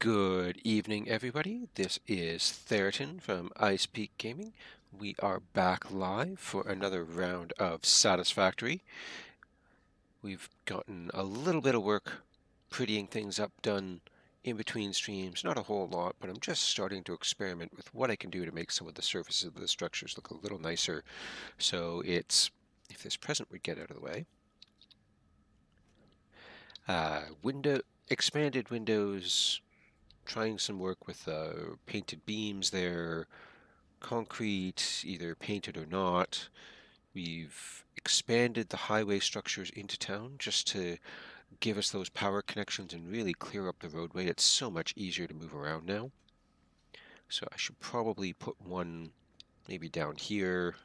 Good evening, everybody. This is Theriton from Ice Peak Gaming. We are back live for another round of Satisfactory. We've gotten a little bit of work prettying things up done in between streams. Not a whole lot, but I'm just starting to experiment with what I can do to make some of the surfaces of the structures look a little nicer. So it's, if this present would get out of the way, expanded windows, trying some work with painted beams there, concrete, either painted or not. We've expanded the highway structures into town just to give us those power connections and really clear up the roadway. It's so much easier to move around now. So I should probably put one maybe down here,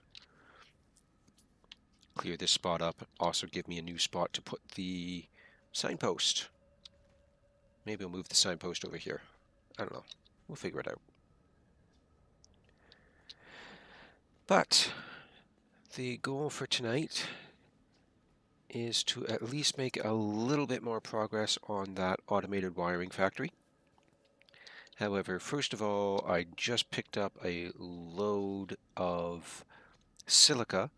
clear this spot up, also give me a new spot to put the signpost. Maybe I'll move the signpost over here. I don't know. We'll figure it out. But the goal for tonight is to at least make a little bit more progress on that automated wiring factory. However, first of all, I just picked up a load of silica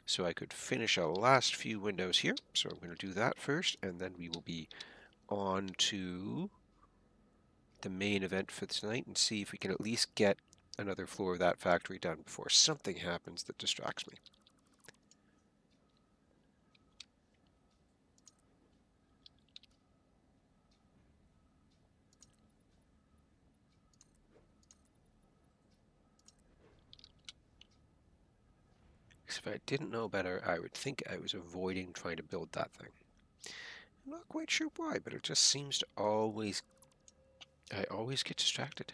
so I could finish our last few windows here. So I'm going to do that first, and then we will be on to the main event for tonight and see if we can at least get another floor of that factory done before something happens that distracts me. If I didn't know better, I would think I was avoiding trying to build that thing. I'm not quite sure why, but it just seems to always... I always get distracted.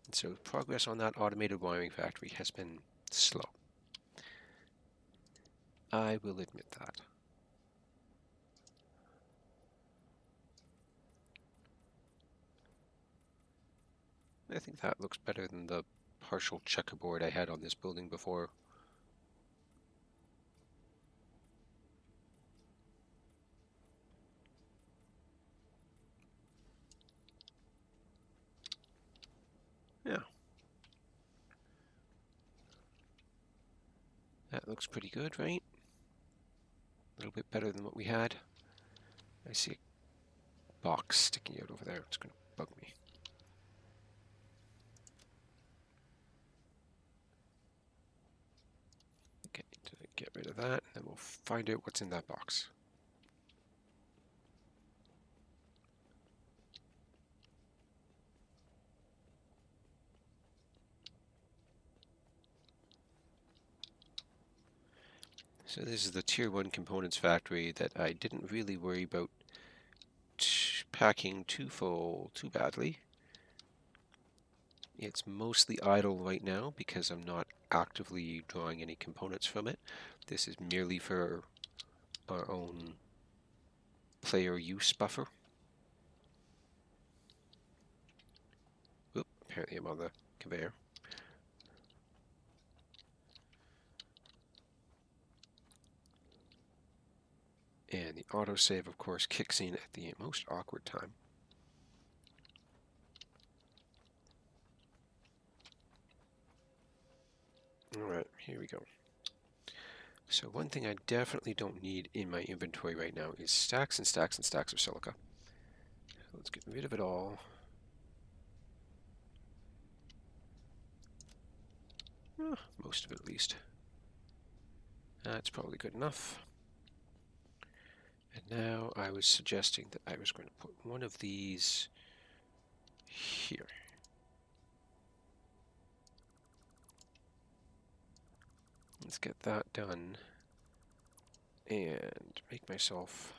And so progress on that automated wiring factory has been slow. I will admit that. I think that looks better than the partial checkerboard I had on this building before. Yeah. That looks pretty good, right? A little bit better than what we had. I see a box sticking out over there. It's going to bug me. Okay, get rid of that, and we'll find out what's in that box. So this is the Tier 1 components factory that I didn't really worry about packing too full too badly. It's mostly idle right now because I'm not actively drawing any components from it. This is merely for our own player use buffer. Oop, apparently I'm on the conveyor. And the autosave, of course, kicks in at the most awkward time. Alright, here we go. So one thing I definitely don't need in my inventory right now is stacks and stacks and stacks of silica. Let's get rid of it all. Most of it at least. That's probably good enough. And now I was suggesting that I was going to put one of these here. Let's get that done and make myself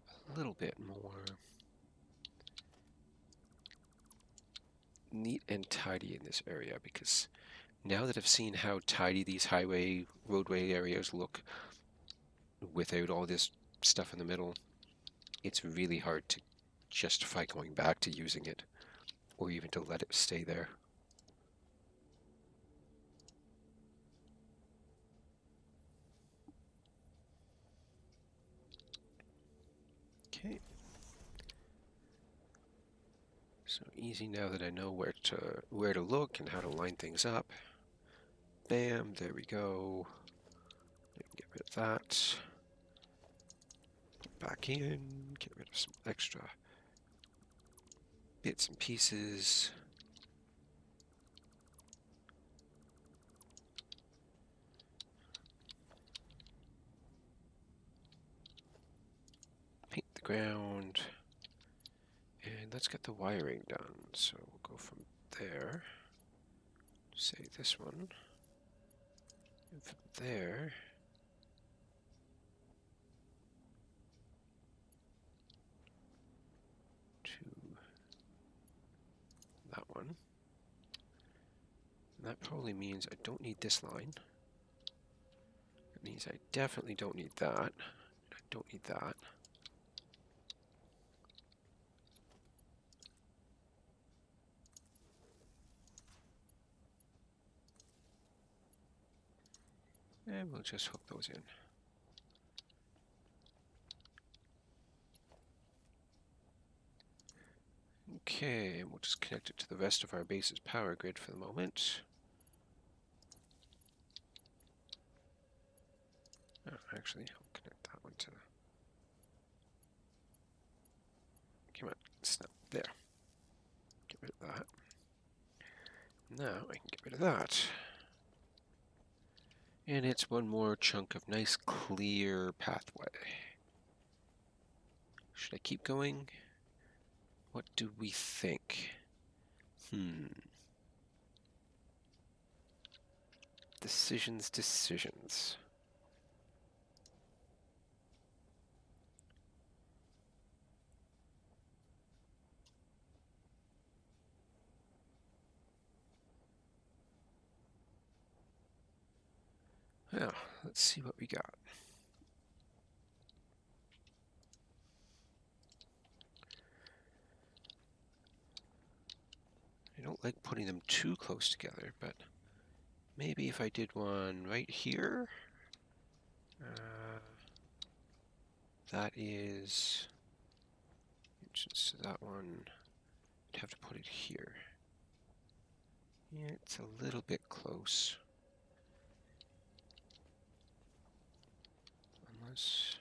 a little bit more neat and tidy in this area, because now that I've seen how tidy these roadway areas look without all this stuff in the middle, it's really hard to justify going back to using it or even to let it stay there. Okay, So easy now that I know where to look and how to line things up. Bam, there we go. Get rid of that. Put back in, get rid of some extra bits and pieces. Paint the ground. And let's get the wiring done. So we'll go from there, say this one, and from there to that one. And that probably means I don't need this line. It means I definitely don't need that. I don't need that. And we'll just hook those in. Okay, we'll just connect it to the rest of our base's power grid for the moment. Oh, actually, I'll connect that one to... Come on, snap, there. Get rid of that. Now I can get rid of that. And it's one more chunk of nice clear pathway. Should I keep going? What do we think? Decisions. Well, let's see what we got. I don't like putting them too close together, but maybe if I did one right here, that is entrance to that one. I'd have to put it here. Yeah, it's a little bit close. Unless...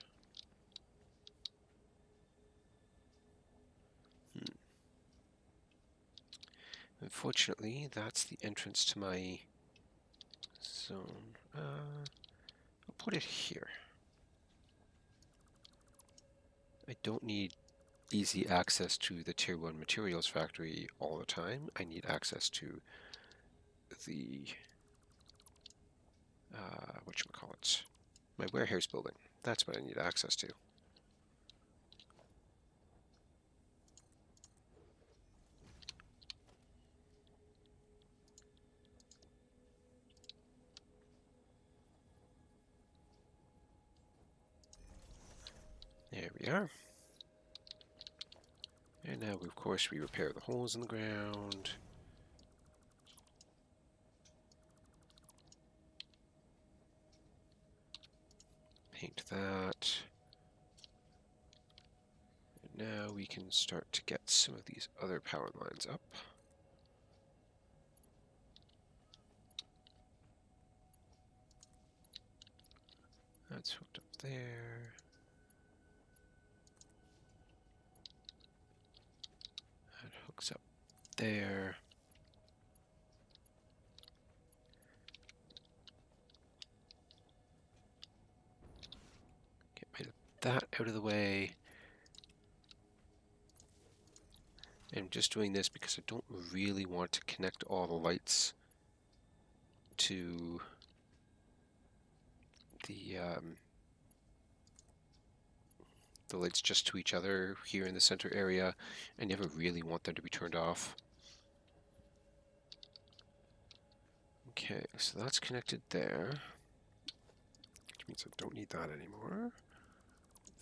Unfortunately, that's the entrance to my zone. I'll put it here. I don't need easy access to the Tier 1 materials factory all the time. I need access to the, whatchamacallit, my warehouse building. That's what I need access to. There we are. And now, of course, we repair the holes in the ground. Paint that. And now we can start to get some of these other power lines up. That's hooked up there. That hooks up there. Get rid of that out of the way. I'm just doing this because I don't really want to connect all the lights to the lights just to each other here in the center area. I never really want them to be turned off. Okay, so that's connected there, which means I don't need that anymore.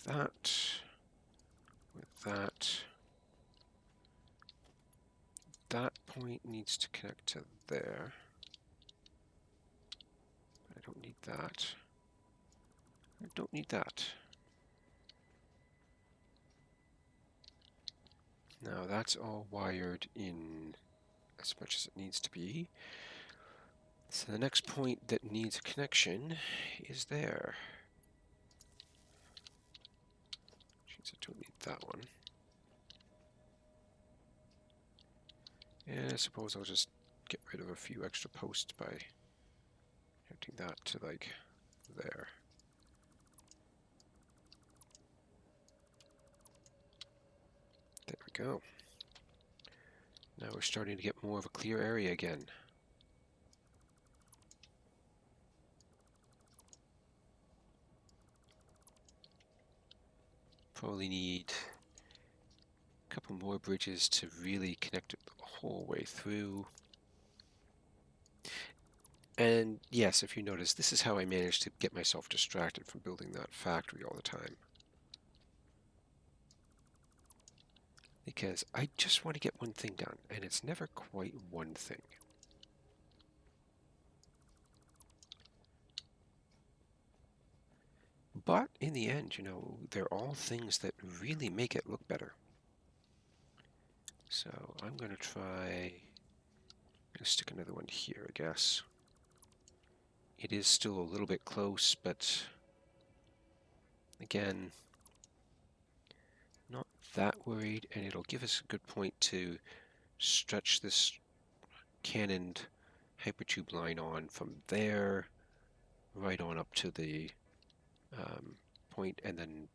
That, with that. That point needs to connect to there. I don't need that. I don't need that. Now that's all wired in as much as it needs to be. So the next point that needs a connection is there. Jeez, I don't need that one. And I suppose I'll just get rid of a few extra posts by connecting that to like there. There we go. Now we're starting to get more of a clear area again. Probably need a couple more bridges to really connect it the whole way through. And yes, if you notice, this is how I managed to get myself distracted from building that factory all the time. Because I just want to get one thing done, and it's never quite one thing. But in the end, you know, they're all things that really make it look better. So I'm going to try, stick another one here, I guess. It is still a little bit close, but again, not that worried, and it'll give us a good point to stretch this cannoned hypertube line on from there right on up to the point, and then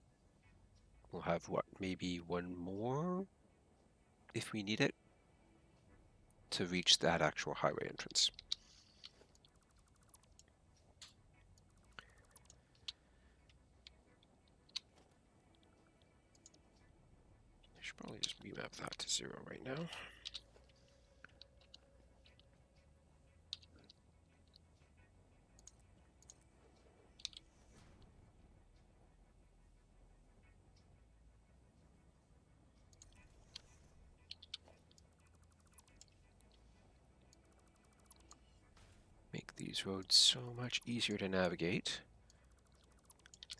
we'll have, what, maybe one more if we need it to reach that actual highway entrance. I should probably just remap that to 0 right now. Make these roads so much easier to navigate,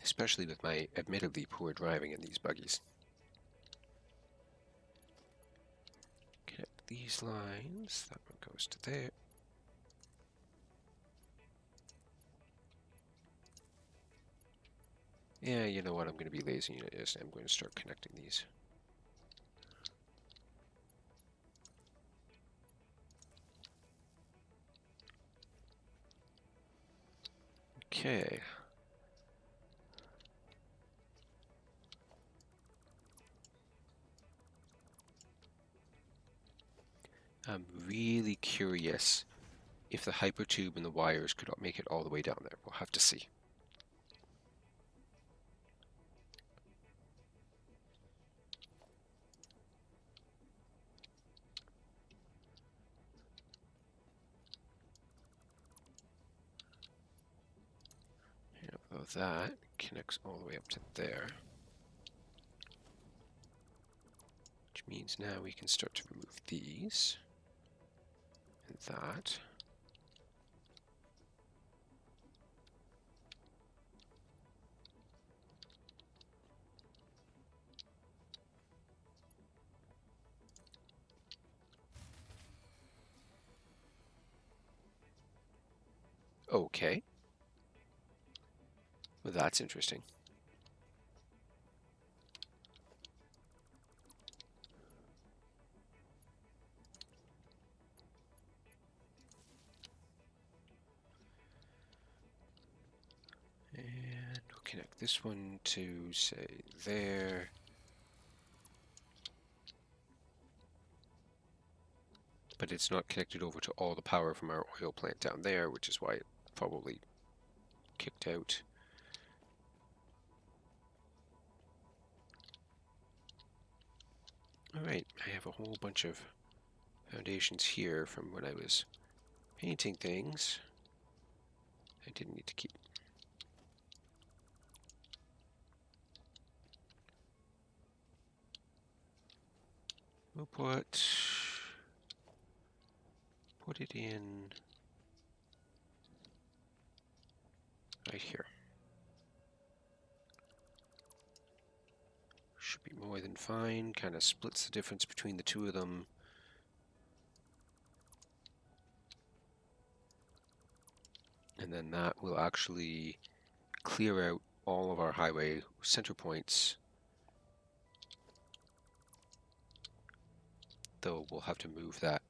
especially with my admittedly poor driving in these buggies. Connect these lines, that one goes to there. Yeah, you know what, I'm going to be lazy and I'm going to start connecting these. Okay. I'm really curious if the hypertube and the wires could make it all the way down there. We'll have to see. Although that connects all the way up to there. Which means now we can start to remove these. And that. Okay. Well, that's interesting. And we'll connect this one to, say, there. But it's not connected over to all the power from our oil plant down there, which is why it probably kicked out. Alright, I have a whole bunch of foundations here from when I was painting things. I didn't need to keep. We'll put it in right here. Should be more than fine. Kind of splits the difference between the two of them. And then that will actually clear out all of our highway center points. Though we'll have to move that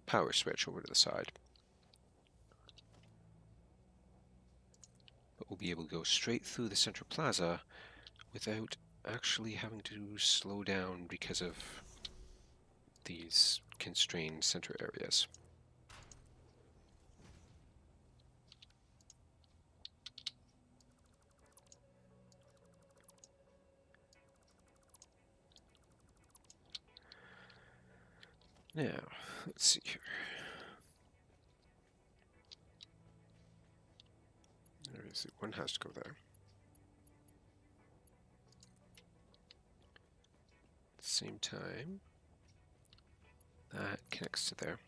power switch over to the side. But we'll be able to go straight through the center plaza without actually having to slow down because of these constrained center areas. Now, let's see here. One has to go there. At the same time, that connects to there.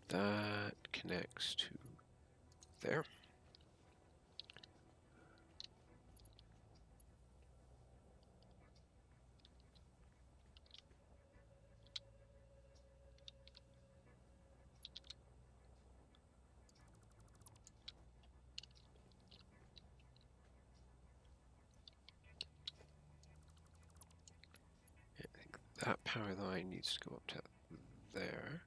That connects to there. That power line needs to go up to there.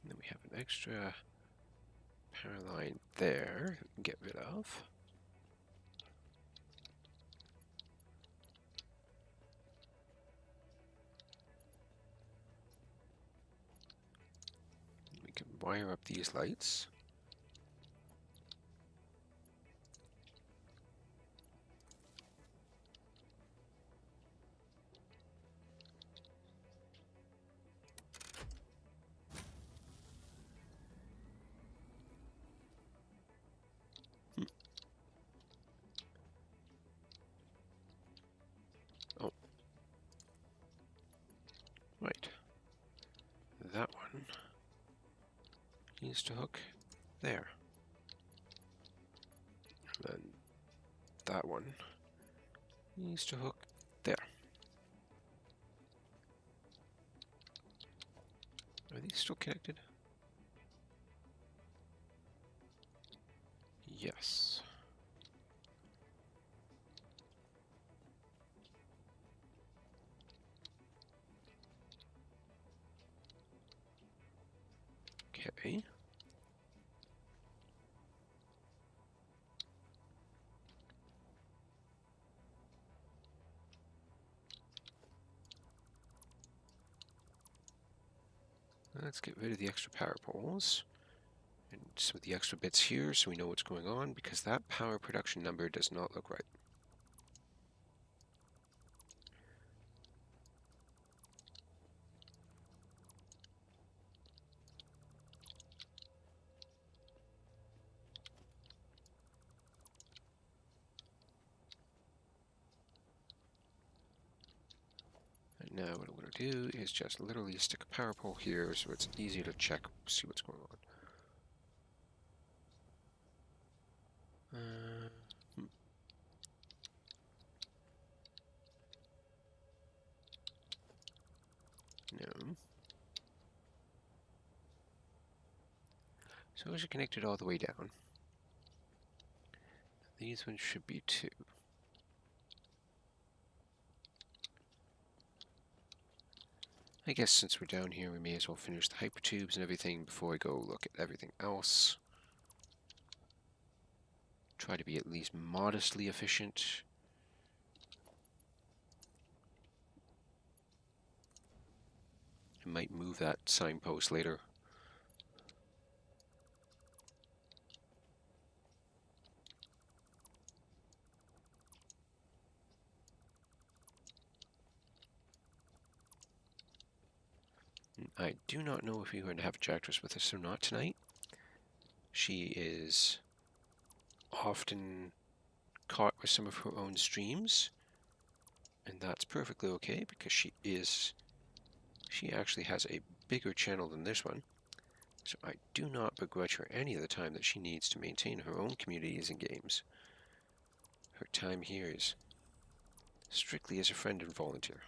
And then we have an extra power line there we can get rid of. We can wire up these lights. Oh. Right. That one needs to hook there. And then that one needs to hook there. Are these still connected? Yes. Okay. Let's get rid of the extra power poles and some of the extra bits here so we know what's going on, because that power production number does not look right. And now what I'm going to do is just literally stick a power pole here so it's easy to check, see what's going on. No. So as you're connected all the way down, these ones should be 2. I guess since we're down here, we may as well finish the hypertubes and everything before we go look at everything else. Try to be at least modestly efficient. I might move that signpost later. I do not know if we're going to have Jactress with us or not tonight. She is often caught with some of her own streams, And that's perfectly okay because she actually has a bigger channel than this one. So I do not begrudge her any of the time that she needs to maintain her own communities and games. Her time here is strictly as a friend and volunteer.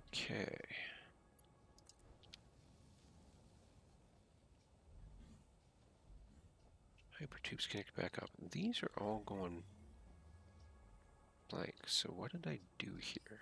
Okay. Hypertube's connected back up. These are all going blank. So what did I do here?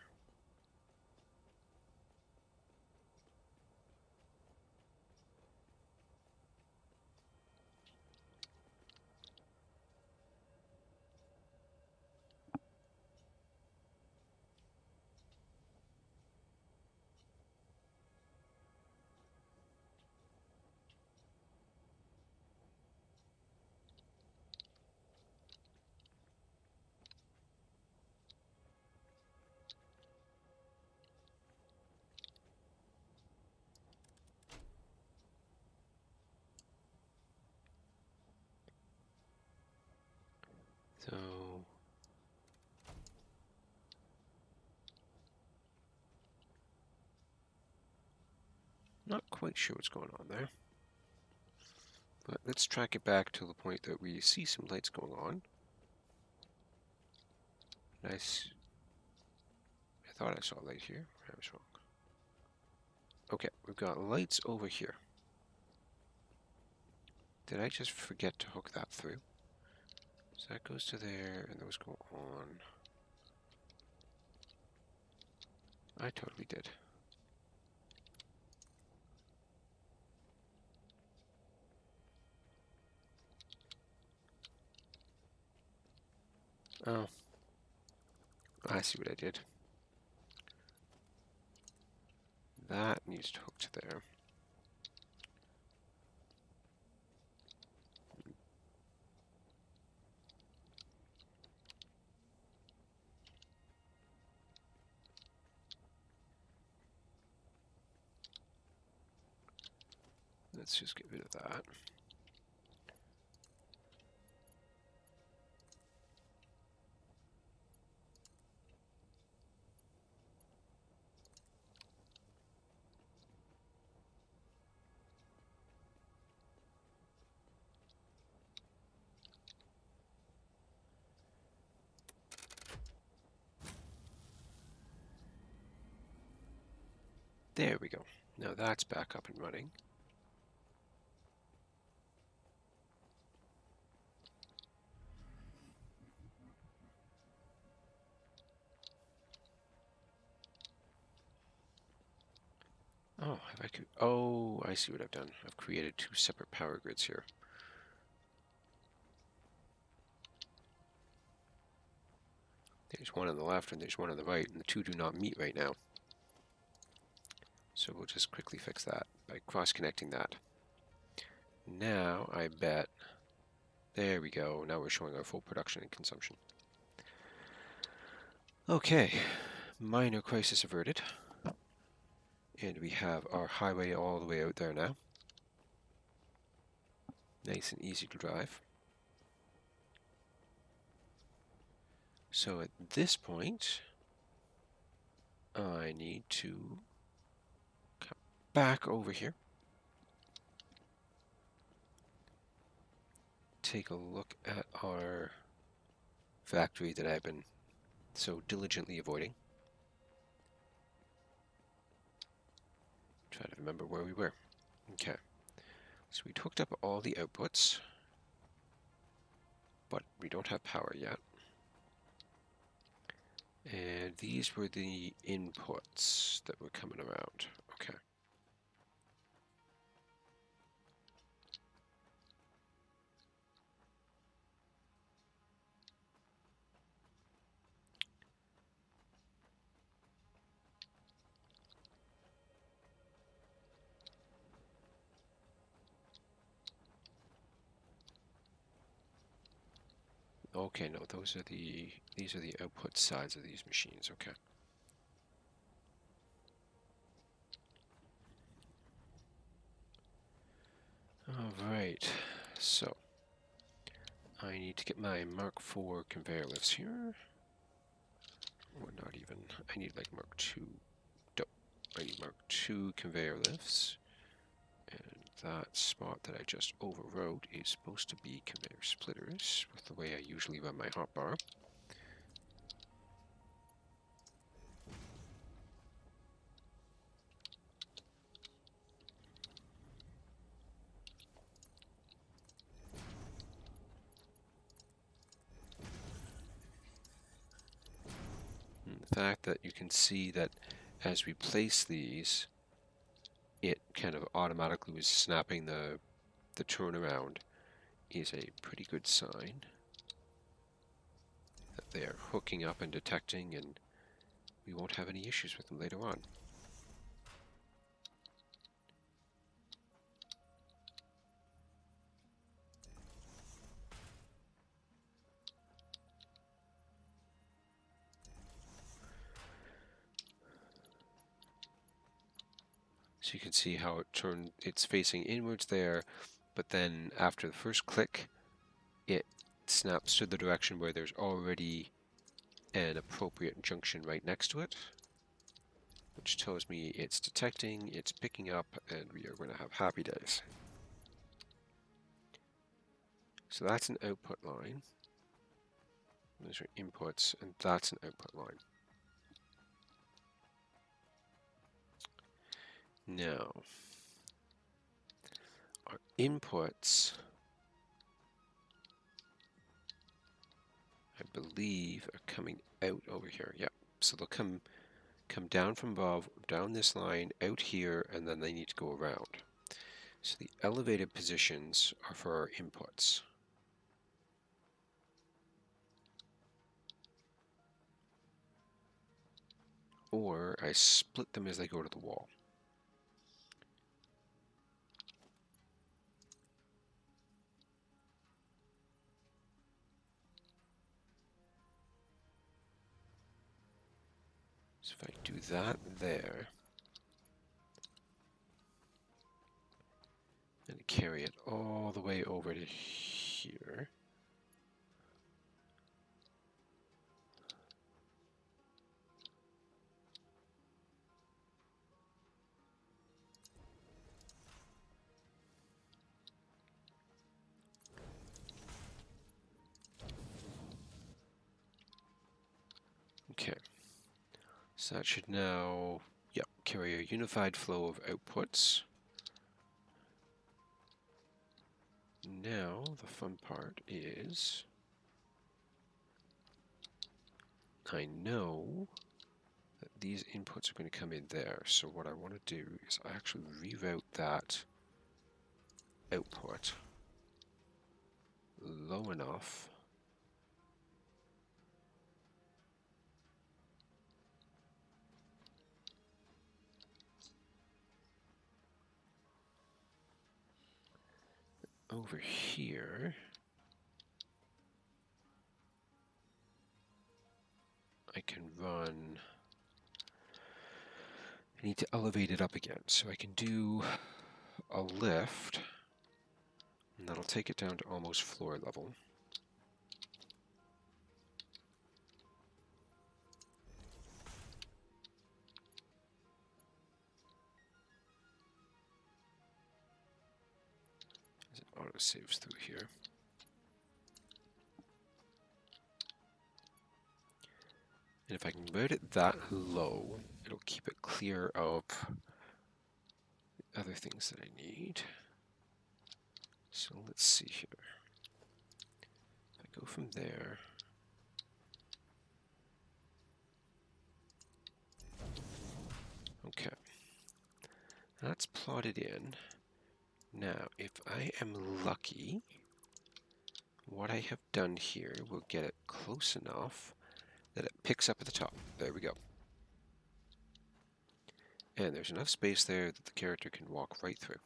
So not quite sure what's going on there. But let's track it back to the point that we see some lights going on. Nice. I thought I saw a light here. I was wrong. Okay, we've got lights over here. Did I just forget to hook that through? So that goes to there, and those go on. I totally did. Oh. I see what I did. That needs to hook to there. Let's just get rid of that. There we go. Now that's back up and running. Oh, oh, I see what I've done. I've created two separate power grids here. There's one on the left and there's one on the right, and the two do not meet right now. So we'll just quickly fix that by cross-connecting that. Now, I bet... There we go. Now we're showing our full production and consumption. Okay. Minor crisis averted. And we have our highway all the way out there now. Nice and easy to drive. So at this point, I need to come back over here. Take a look at our factory that I've been so diligently avoiding. Try to remember where we were. Okay. So we hooked up all the outputs, but we don't have power yet. And these were the inputs that were coming around. Okay. Okay, no, these are the output sides of these machines. Okay. Right, so I need to get my Mark IV conveyor lifts here. Or not even. I need like Mark II. Nope. I need Mark II conveyor lifts. And that spot that I just overwrote is supposed to be conveyor splitters, with the way I usually run my hotbar. The fact that you can see that as we place these, it kind of automatically was snapping the turnaround is a pretty good sign that they are hooking up and detecting, and we won't have any issues with them later on. So you can see how it's facing inwards there, but then after the first click, it snaps to the direction where there's already an appropriate junction right next to it, which tells me it's detecting, it's picking up, and we are going to have happy days. So that's an output line. Those are inputs, and that's an output line. Now, our inputs, I believe, are coming out over here. Yep. So they'll come down from above, down this line, out here, and then they need to go around. So the elevated positions are for our inputs. Or I split them as they go to the wall. So if I do that there, and carry it all the way over to here, okay, so that should now, yep, carry a unified flow of outputs. Now, the fun part is, I know that these inputs are going to come in there, so what I want to do is actually reroute that output low enough over here I can run, I need to elevate it up again, so I can do a lift, and that'll take it down to almost floor level. As it auto saves through here. And if I can route it that low, it'll keep it clear of the other things that I need. So let's see here. If I go from there, okay, that's plotted in. Now, if I am lucky, what I have done here will get it close enough that it picks up at the top. There we go. And there's enough space there that the character can walk right through.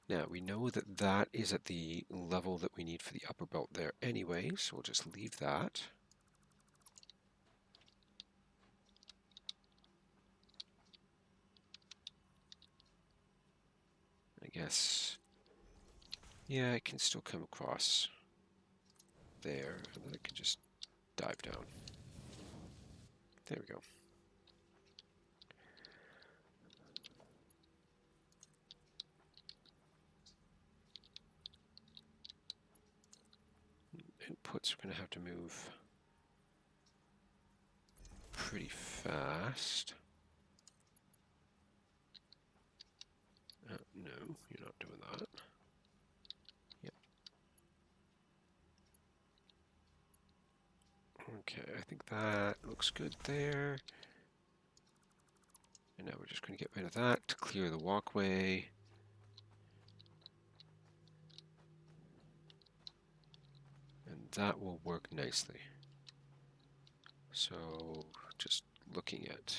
Now, we know that that is at the level that we need for the upper belt there anyway, so we'll just leave that. I guess Yeah, it can still come across there, and then it can just dive down. There we go. Outputs are going to have to move pretty fast. No, you're not doing that. Yep. Okay, I think that looks good there. And now we're just going to get rid of that to clear the walkway. And that will work nicely. So just looking at,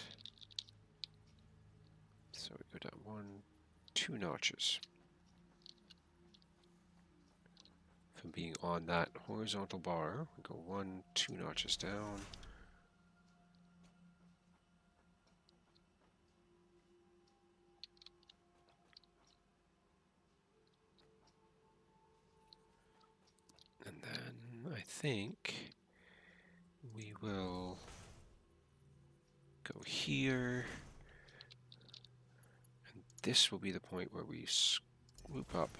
so we go down 2 notches from being on that horizontal bar. We go 2 notches down. And then I think we will go here. And this will be the point where we swoop up.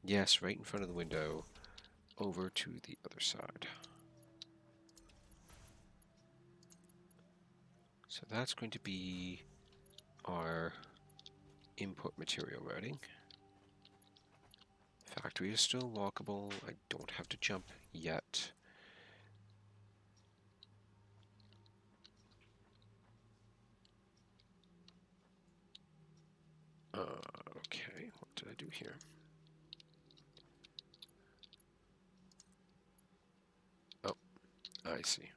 Yes, right in front of the window, over to the other side. So that's going to be our input material routing. Factory is still walkable. I don't have to jump yet. Okay, what did I do here? Oh, I see.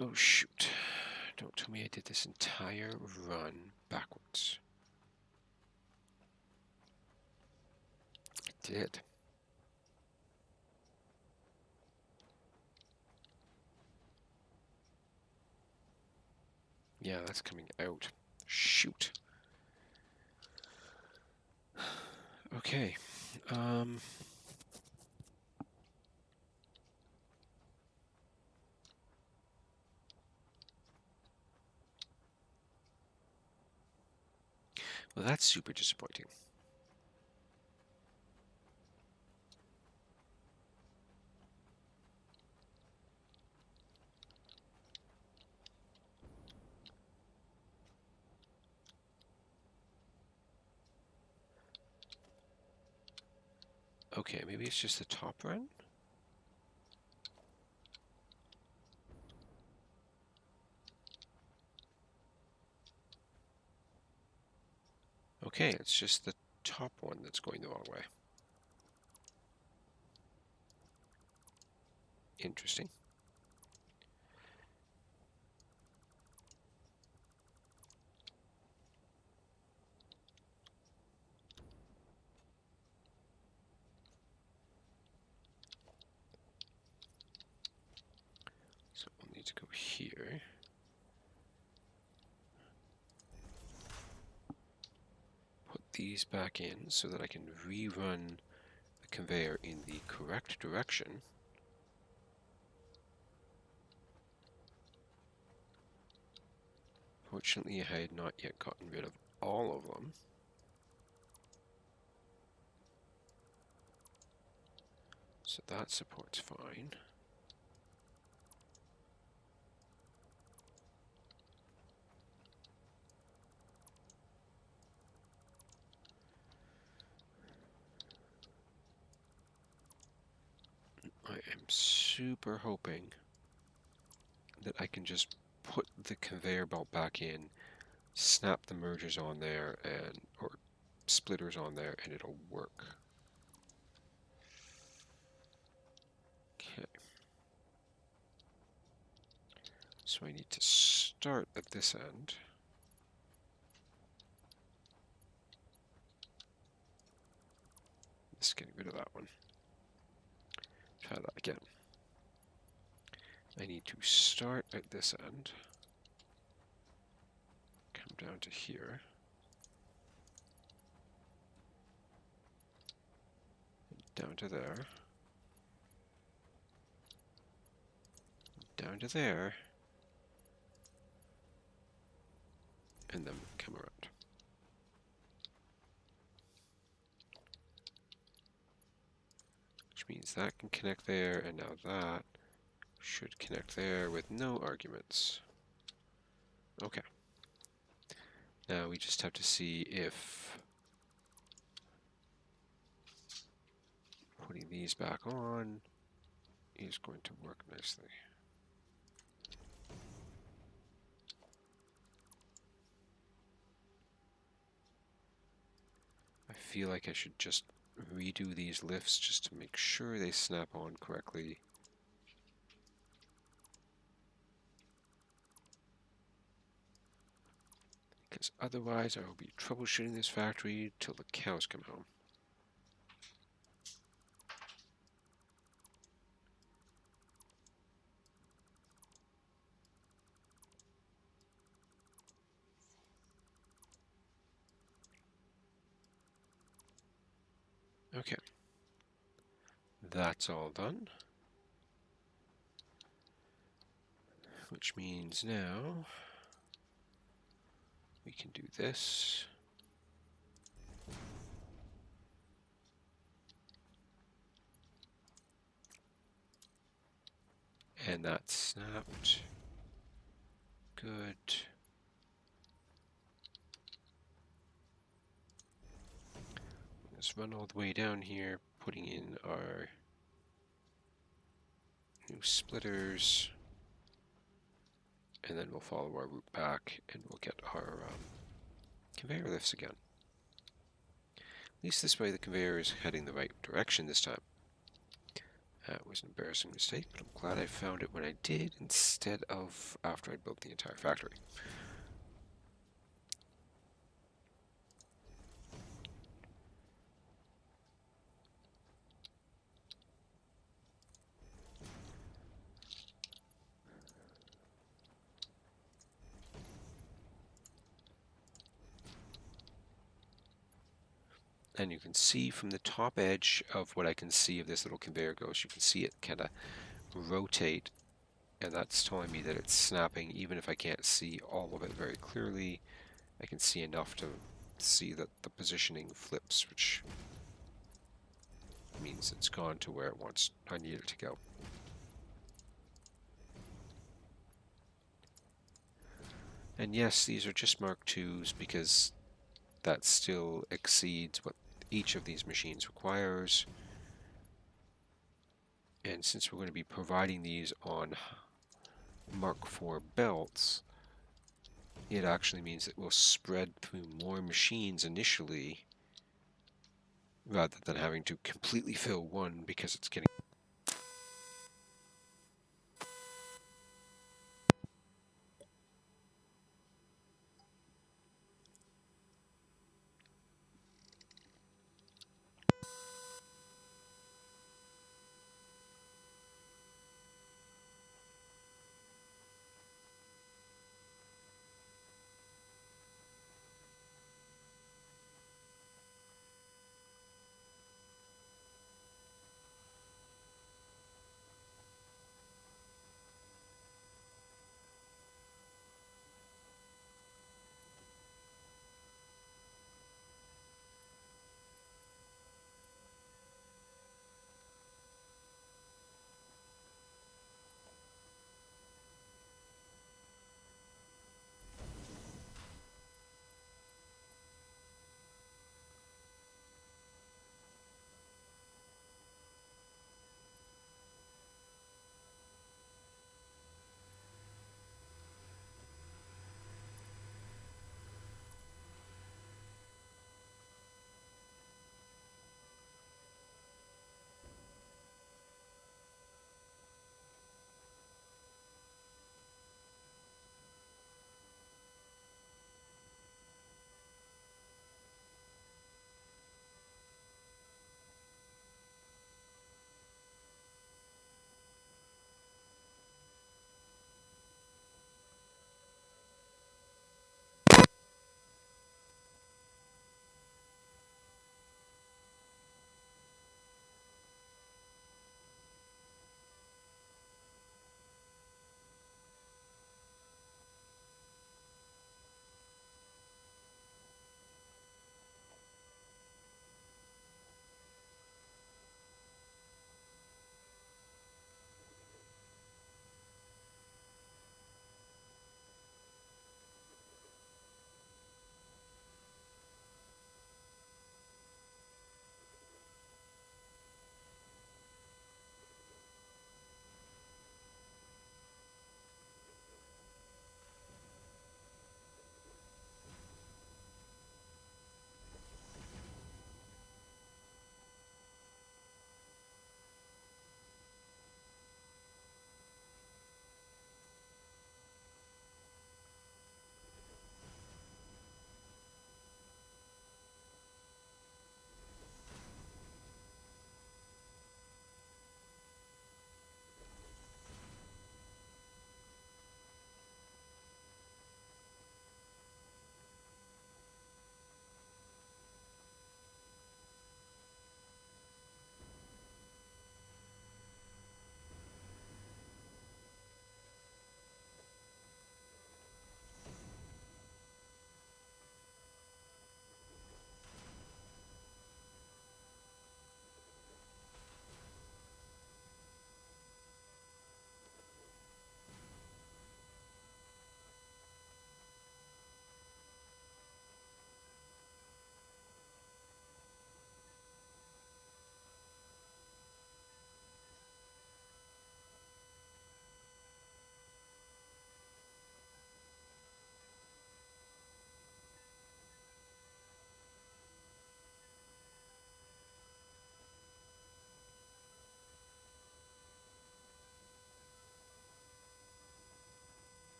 Oh shoot. Don't tell me I did this entire run backwards. I did. Yeah, that's coming out. Shoot. Okay. Well, that's super disappointing. Okay, maybe it's just the top run? Okay, it's just the top one that's going the wrong way. Interesting. So we'll need to go here. Put these back in so that I can rerun the conveyor in the correct direction. Fortunately, I had not yet gotten rid of all of them. So that support's fine. I am super hoping that I can just put the conveyor belt back in, snap the mergers on there, or splitters on there, and it'll work. Okay. So I need to start at this end. That's getting rid of that one. Try that again. I need to start at this end, come down to here, down to there, down to there, and then come around. Which means that can connect there, and now that should connect there with no arguments. Okay. Now we just have to see if putting these back on is going to work nicely. I feel like I should just redo these lifts just to make sure they snap on correctly. Because otherwise I will be troubleshooting this factory till the cows come home. Okay. That's all done. Which means now we can do this. And that snapped. Good. Let's run all the way down here, putting in our new splitters. And then we'll follow our route back and we'll get our conveyor lifts again. At least this way the conveyor is heading the right direction this time. That was an embarrassing mistake, but I'm glad I found it when I did instead of after I'd built the entire factory. And you can see from the top edge of what I can see of this little conveyor goes, you can see it kind of rotate, and that's telling me that it's snapping. Even if I can't see all of it very clearly, I can see enough to see that the positioning flips, which means it's gone to where I need it to go. And yes, these are just Mark IIs because that still exceeds what each of these machines requires. And since we're going to be providing these on Mark IV belts, it actually means it will spread through more machines initially rather than having to completely fill one because it's getting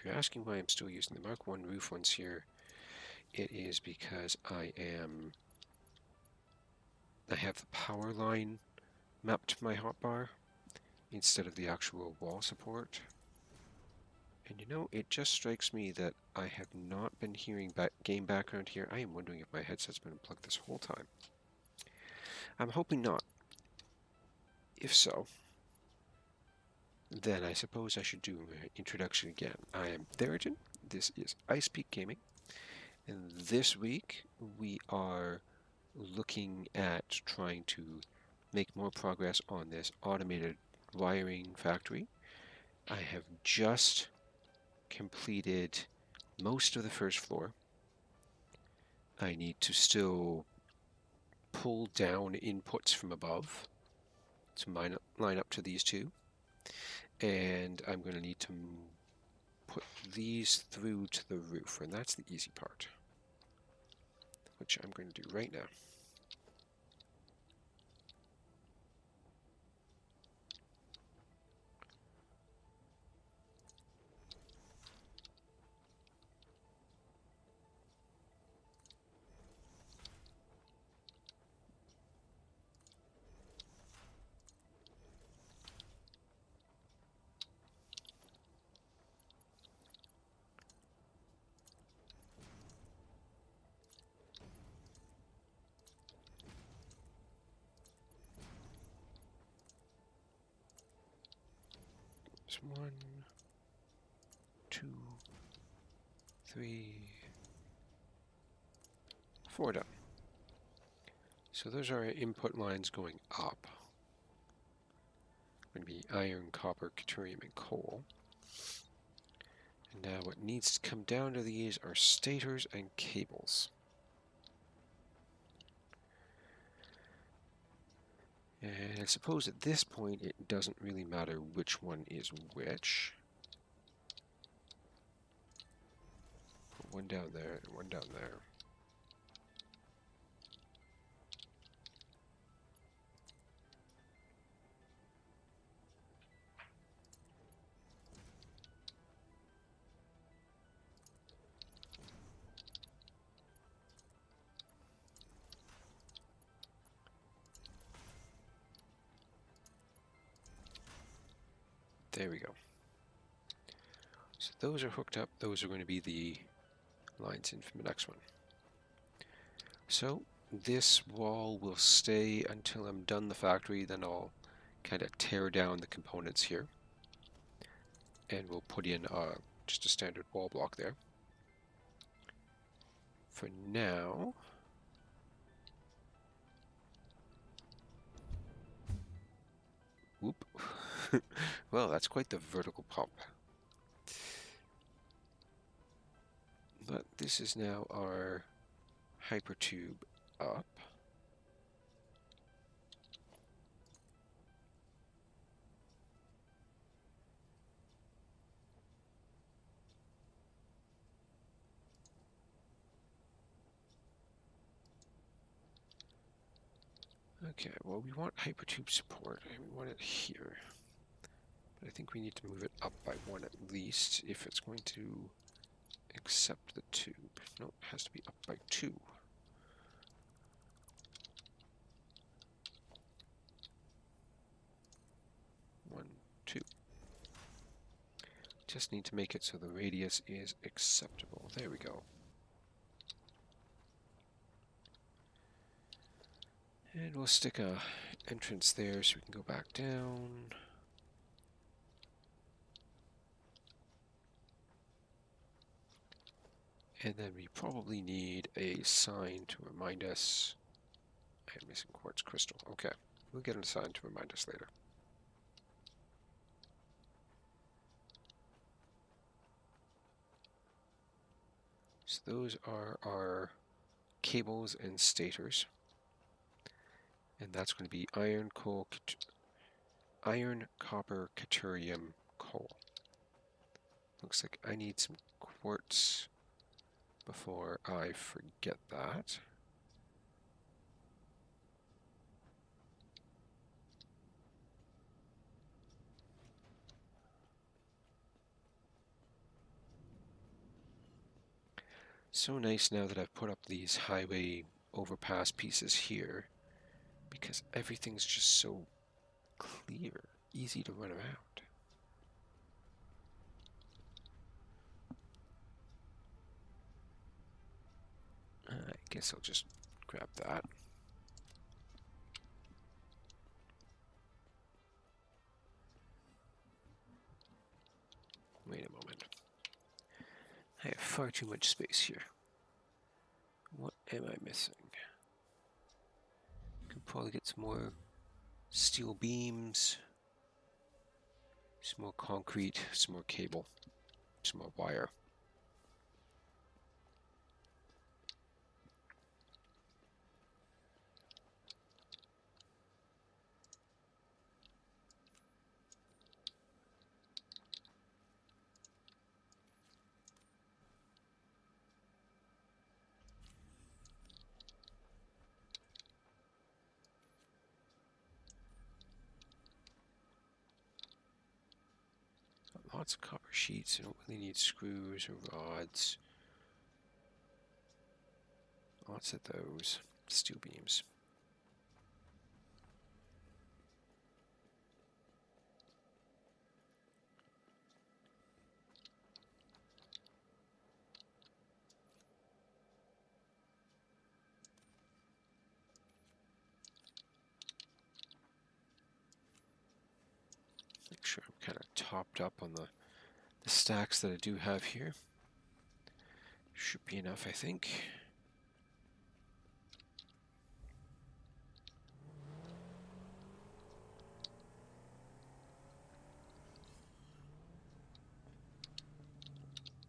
if you're asking why I'm still using the Mark 1 roof ones here, it is because I have the power line mapped to my hotbar instead of the actual wall support. And you know, it just strikes me that I have not been hearing game background here. I am wondering if my headset's been unplugged this whole time. I'm hoping not. If so, then I suppose I should do an introduction again. I am Theriton. This is Ice Peak Gaming. And this week we are looking at trying to make more progress on this automated wiring factory. I have just completed most of the first floor. I need to still pull down inputs from above to line up to these two. And I'm going to need to put these through to the roof, and that's the easy part, which I'm going to do right now. So 1, 2, 3, 4 done. So those are our input lines going up. Going to be iron, copper, deuterium, and coal. And now what needs to come down to these are stators and cables. And I suppose at this point it doesn't really matter which one is which. Put one down there and one down there. There we go. So those are hooked up. Those are going to be the lines in from the next one. So this wall will stay until I'm done the factory. Then I'll kind of tear down the components here. And we'll put in just a standard wall block there. For now, whoop. Well, that's quite the vertical pump. But this is now our hypertube up. Okay, well, we want hypertube support, and we want it here. But I think we need to move it up by 1 at least if it's going to accept the tube. No, it has to be up by 2. One, 2. Just need to make it so the radius is acceptable. There we go. And we'll stick a entrance there so we can go back down. And then we probably need a sign to remind us. I'm missing quartz crystal. Okay, we'll get a sign to remind us later. So those are our cables and stators. And that's going to be iron, copper, deuterium, coal. Looks like I need some quartz before I forget that. So nice now that I've put up these highway overpass pieces here, because everything's just so clear, easy to run around. I guess I'll just grab that. Wait a moment. I have far too much space here. What am I missing? Could probably get some more steel beams, some more concrete, some more cable, some more wire. Lots of copper sheets. I don't really need screws or rods. Lots of those steel beams. Make sure I'm kind of topped up on the stacks that I do have here. Should be enough, I think.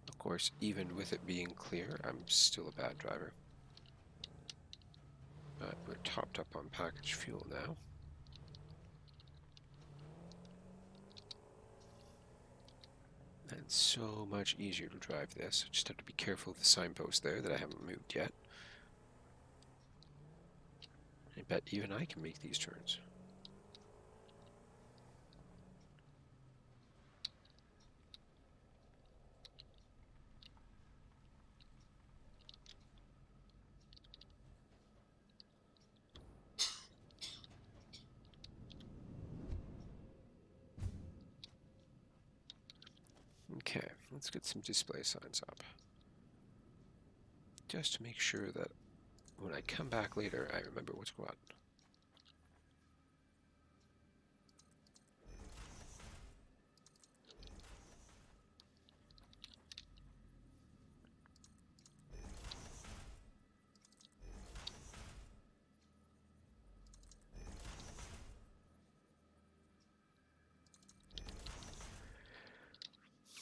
Of course, even with it being clear, I'm still a bad driver. But we're topped up on packaged fuel now. And so much easier to drive this. I just have to be careful of the signpost there that I haven't moved yet. I bet even I can make these turns. Okay, let's get some display signs up. Just to make sure that when I come back later, I remember what's going on.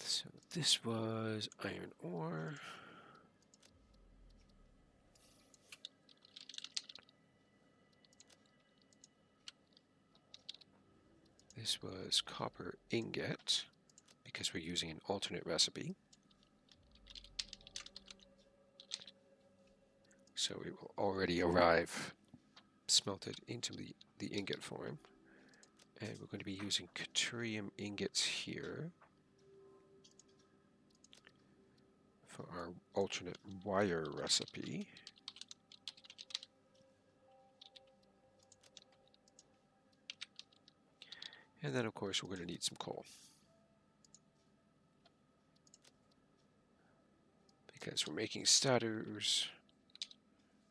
So this was iron ore. This was copper ingot, because we're using an alternate recipe. So it will already arrive smelted into the ingot form. And we're going to be using yttrium ingots here for our alternate wire recipe. And then, of course, we're going to need some coal, because we're making stators,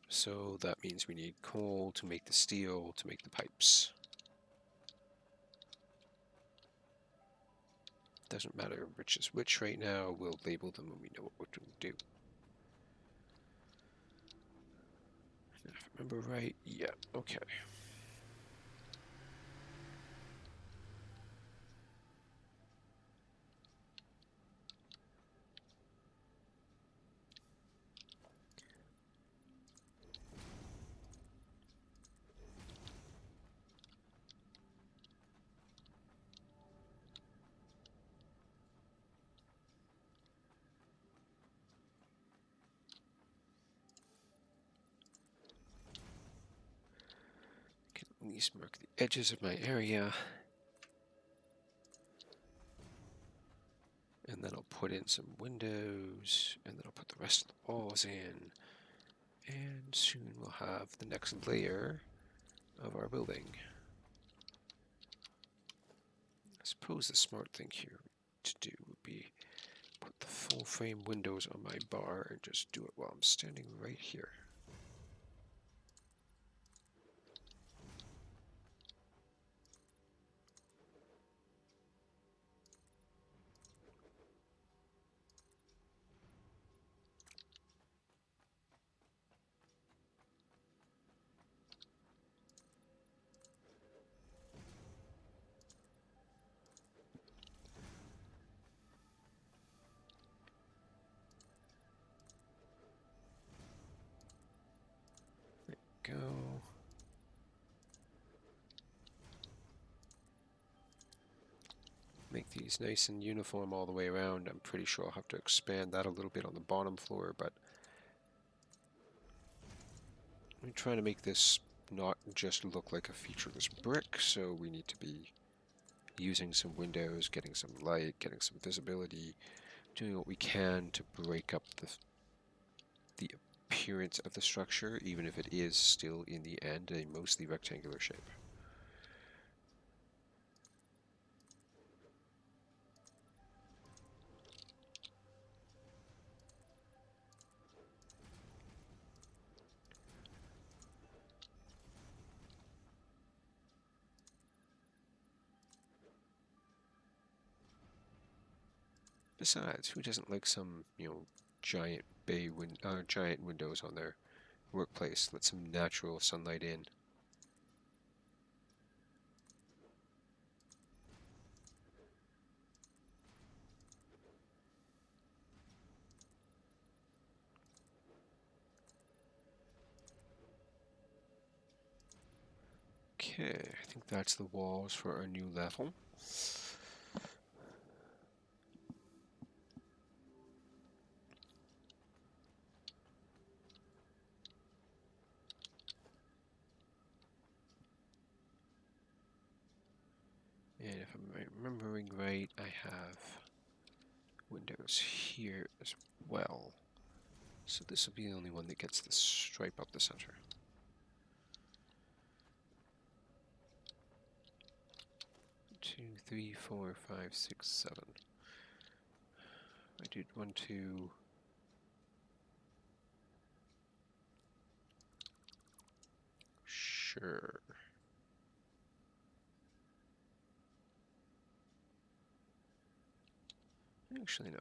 so that means we need coal to make the steel, to make the pipes. Doesn't matter which is which right now, we'll label them when we know what to do. If I remember right, yeah, okay. At least mark the edges of my area. And then I'll put in some windows, and then I'll put the rest of the walls in. And soon we'll have the next layer of our building. I suppose the smart thing here to do would be put the full frame windows on my bar and just do it while I'm standing right here. Go. Make these nice and uniform all the way around. I'm pretty sure I'll have to expand that a little bit on the bottom floor, but I'm trying to make this not just look like a featureless brick, so we need to be using some windows, getting some light, getting some visibility, doing what we can to break up the appearance of the structure, even if it is still in the end a mostly rectangular shape. Besides, who doesn't like some, giant giant windows on their workplace? Let some natural sunlight in. Okay, I think that's the walls for our new level. And if I'm remembering right, I have windows here as well. So this will be the only one that gets the stripe up the center. Two, three, four, five, six, seven. I did 1, 2. Sure. Actually, no.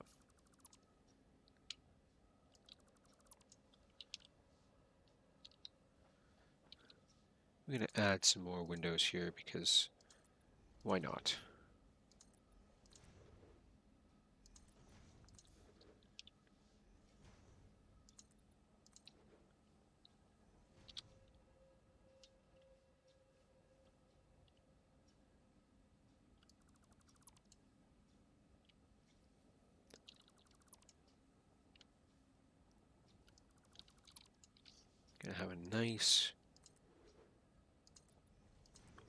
I'm going to add some more windows here because why not? Gonna have a nice,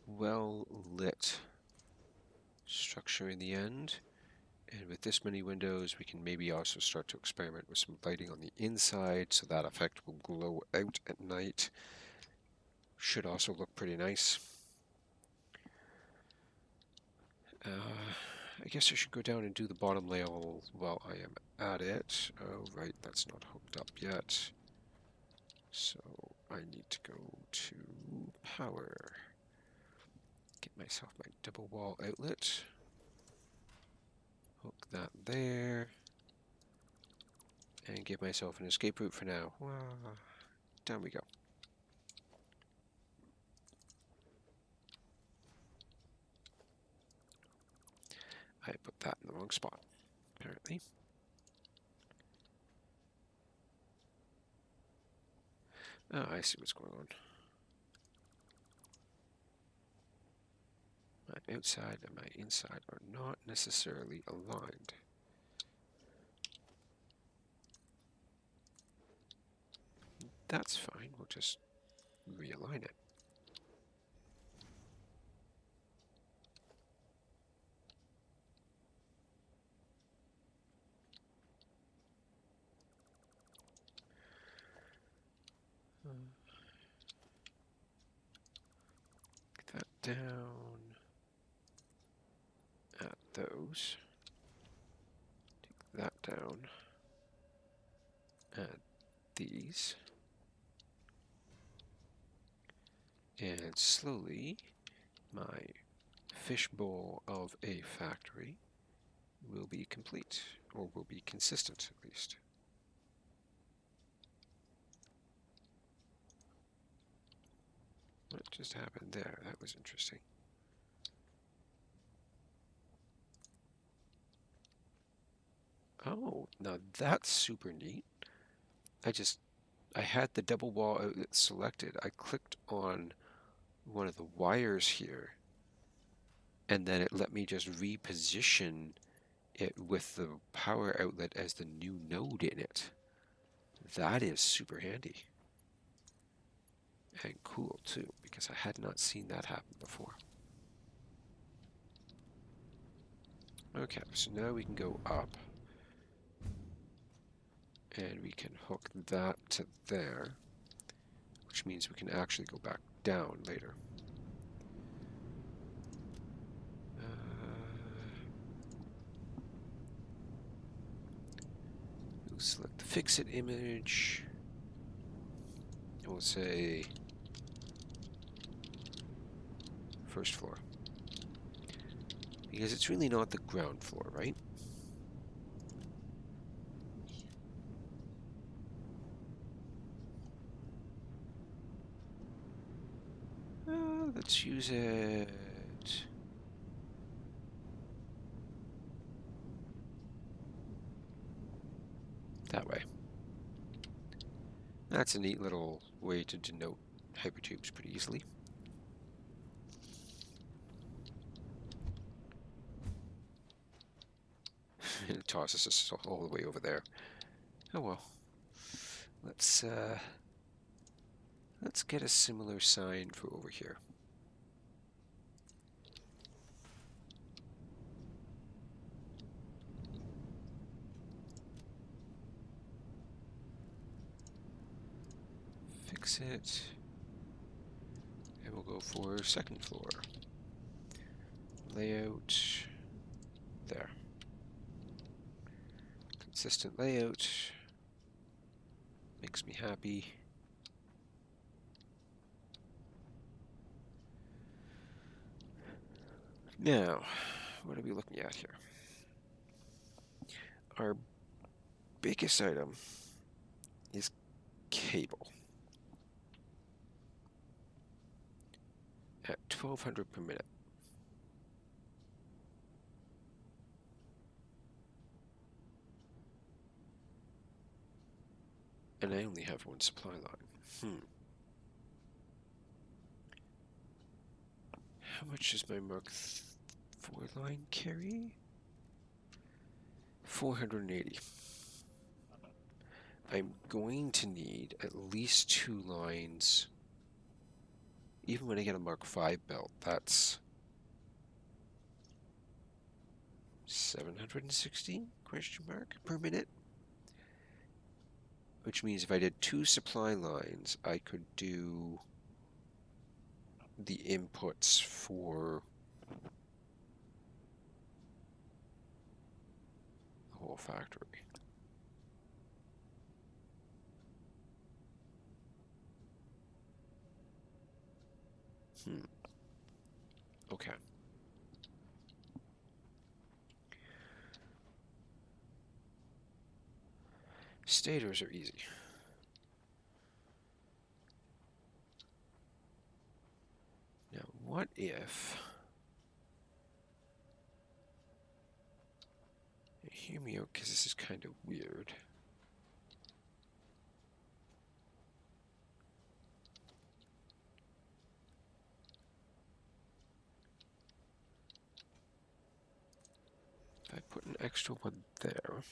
well-lit structure in the end. And with this many windows, we can maybe also start to experiment with some lighting on the inside, so that effect will glow out at night. Should also look pretty nice. I guess I should go down and do the bottom level while I am at it. Oh, right, that's not hooked up yet. So I need to go to power. Get myself my double wall outlet. Hook that there. And give myself an escape route for now. Down we go. I put that in the wrong spot, apparently. Oh, I see what's going on. My outside and my inside are not necessarily aligned. That's fine, we'll just realign it. down at those. Take that down at these. And slowly, my fishbowl of a factory will be complete, or will be consistent at least. What just happened there? That was interesting. Oh, now that's super neat. I had the double wall outlet selected. I clicked on one of the wires here, and then it let me just reposition it with the power outlet as the new node in it. That is super handy. And cool too, because I had not seen that happen before. Okay, so now we can go up. And we can hook that to there, which means we can actually go back down later. We'll select the fix-it image. And we'll say first floor. Because it's really not the ground floor, right? Let's use it that way. That's a neat little way to denote hypertubes pretty easily. It tosses us all the way over there. Oh well. Let's get a similar sign for over here. Fix it. And we'll go for second floor. Layout. There. Consistent layout. Makes me happy. Now, what are we looking at here? Our biggest item is cable. At 1200 per minute. And I only have one supply line. How much does my Mark IV line carry? 480. I'm going to need at least 2 lines. Even when I get a Mark V belt, that's 760 question mark per minute. Which means if I did 2 supply lines, I could do the inputs for the whole factory. Okay. Stators are easy. Now, what if... Hear me out, because this is kind of weird. If I put an extra one there...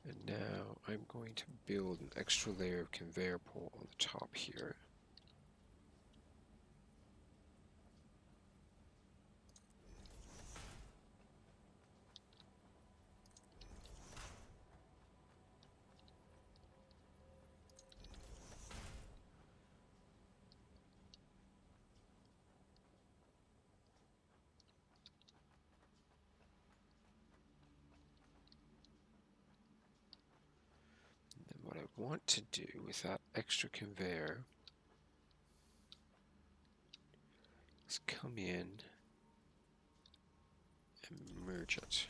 And now I'm going to build an extra layer of conveyor pole on the top here. I want to do with that extra conveyor is come in and merge it.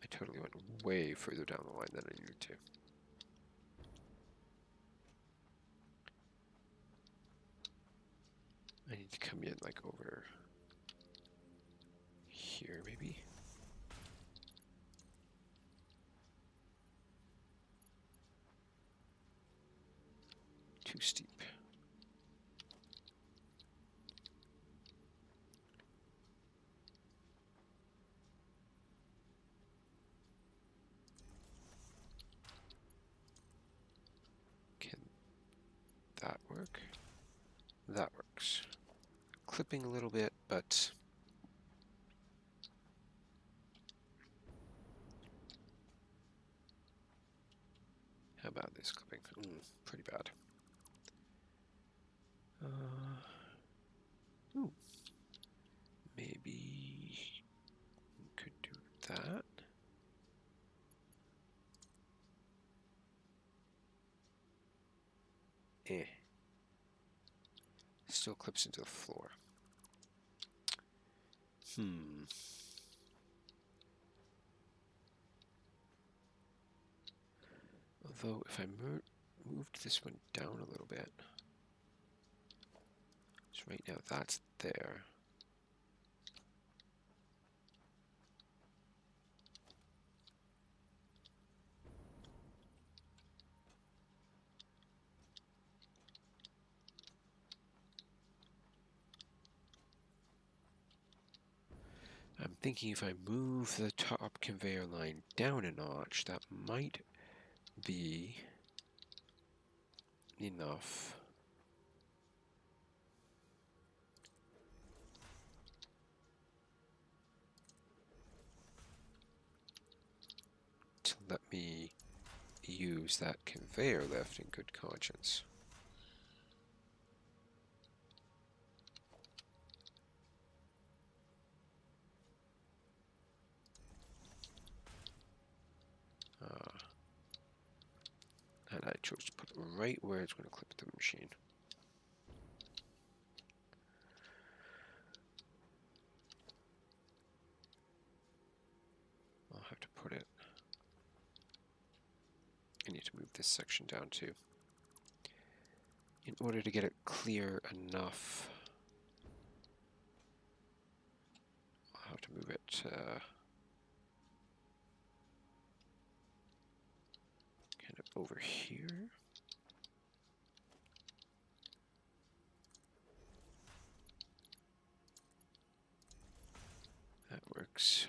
I totally went way further down the line than I needed to. I need to come in like over here maybe. Too steep. Can that work? That works. Clipping a little bit, but how about this clipping? Pretty bad. Ooh, maybe could do that. Still clips into the floor. Although if I moved this one down a little bit, so right now that's there. I'm thinking if I move the top conveyor line down a notch, that might be enough to let me use that conveyor lift in good conscience. And I chose to put it right where it's going to clip the machine. I'll have to put it. I need to move this section down too. In order to get it clear enough, I'll have to move it kind of over here. That works.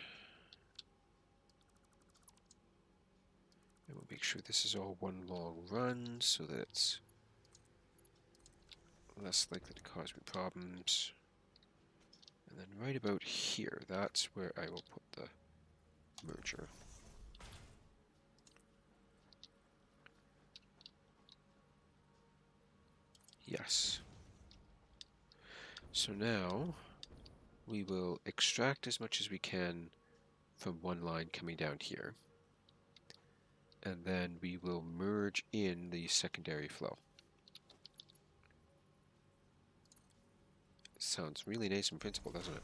And we'll make sure this is all one long run so that it's less likely to cause me problems. And then right about here, that's where I will put the merger. Yes. So now we will extract as much as we can from one line coming down here. And then we will merge in the secondary flow. Sounds really nice in principle, doesn't it?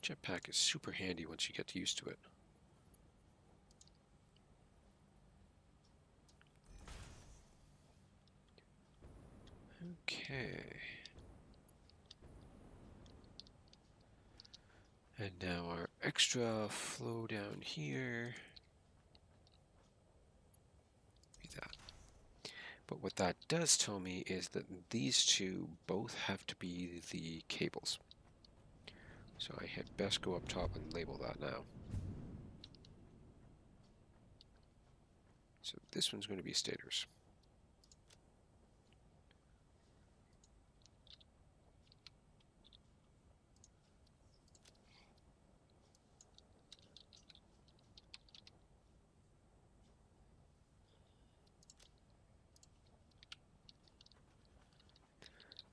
Jetpack is super handy once you get used to it. Okay. And now our extra flow down here. Be that. But what that does tell me is that these two both have to be the cables. So I had best go up top and label that now. So this one's going to be stators.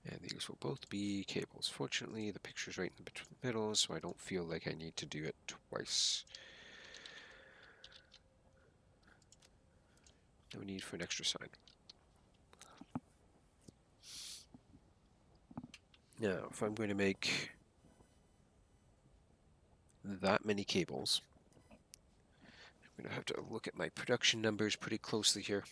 And these will both be cables. Fortunately, the picture's right in the middle, so I don't feel like I need to do it twice. No need for an extra sign. Now, if I'm going to make that many cables, I'm going to have to look at my production numbers pretty closely here.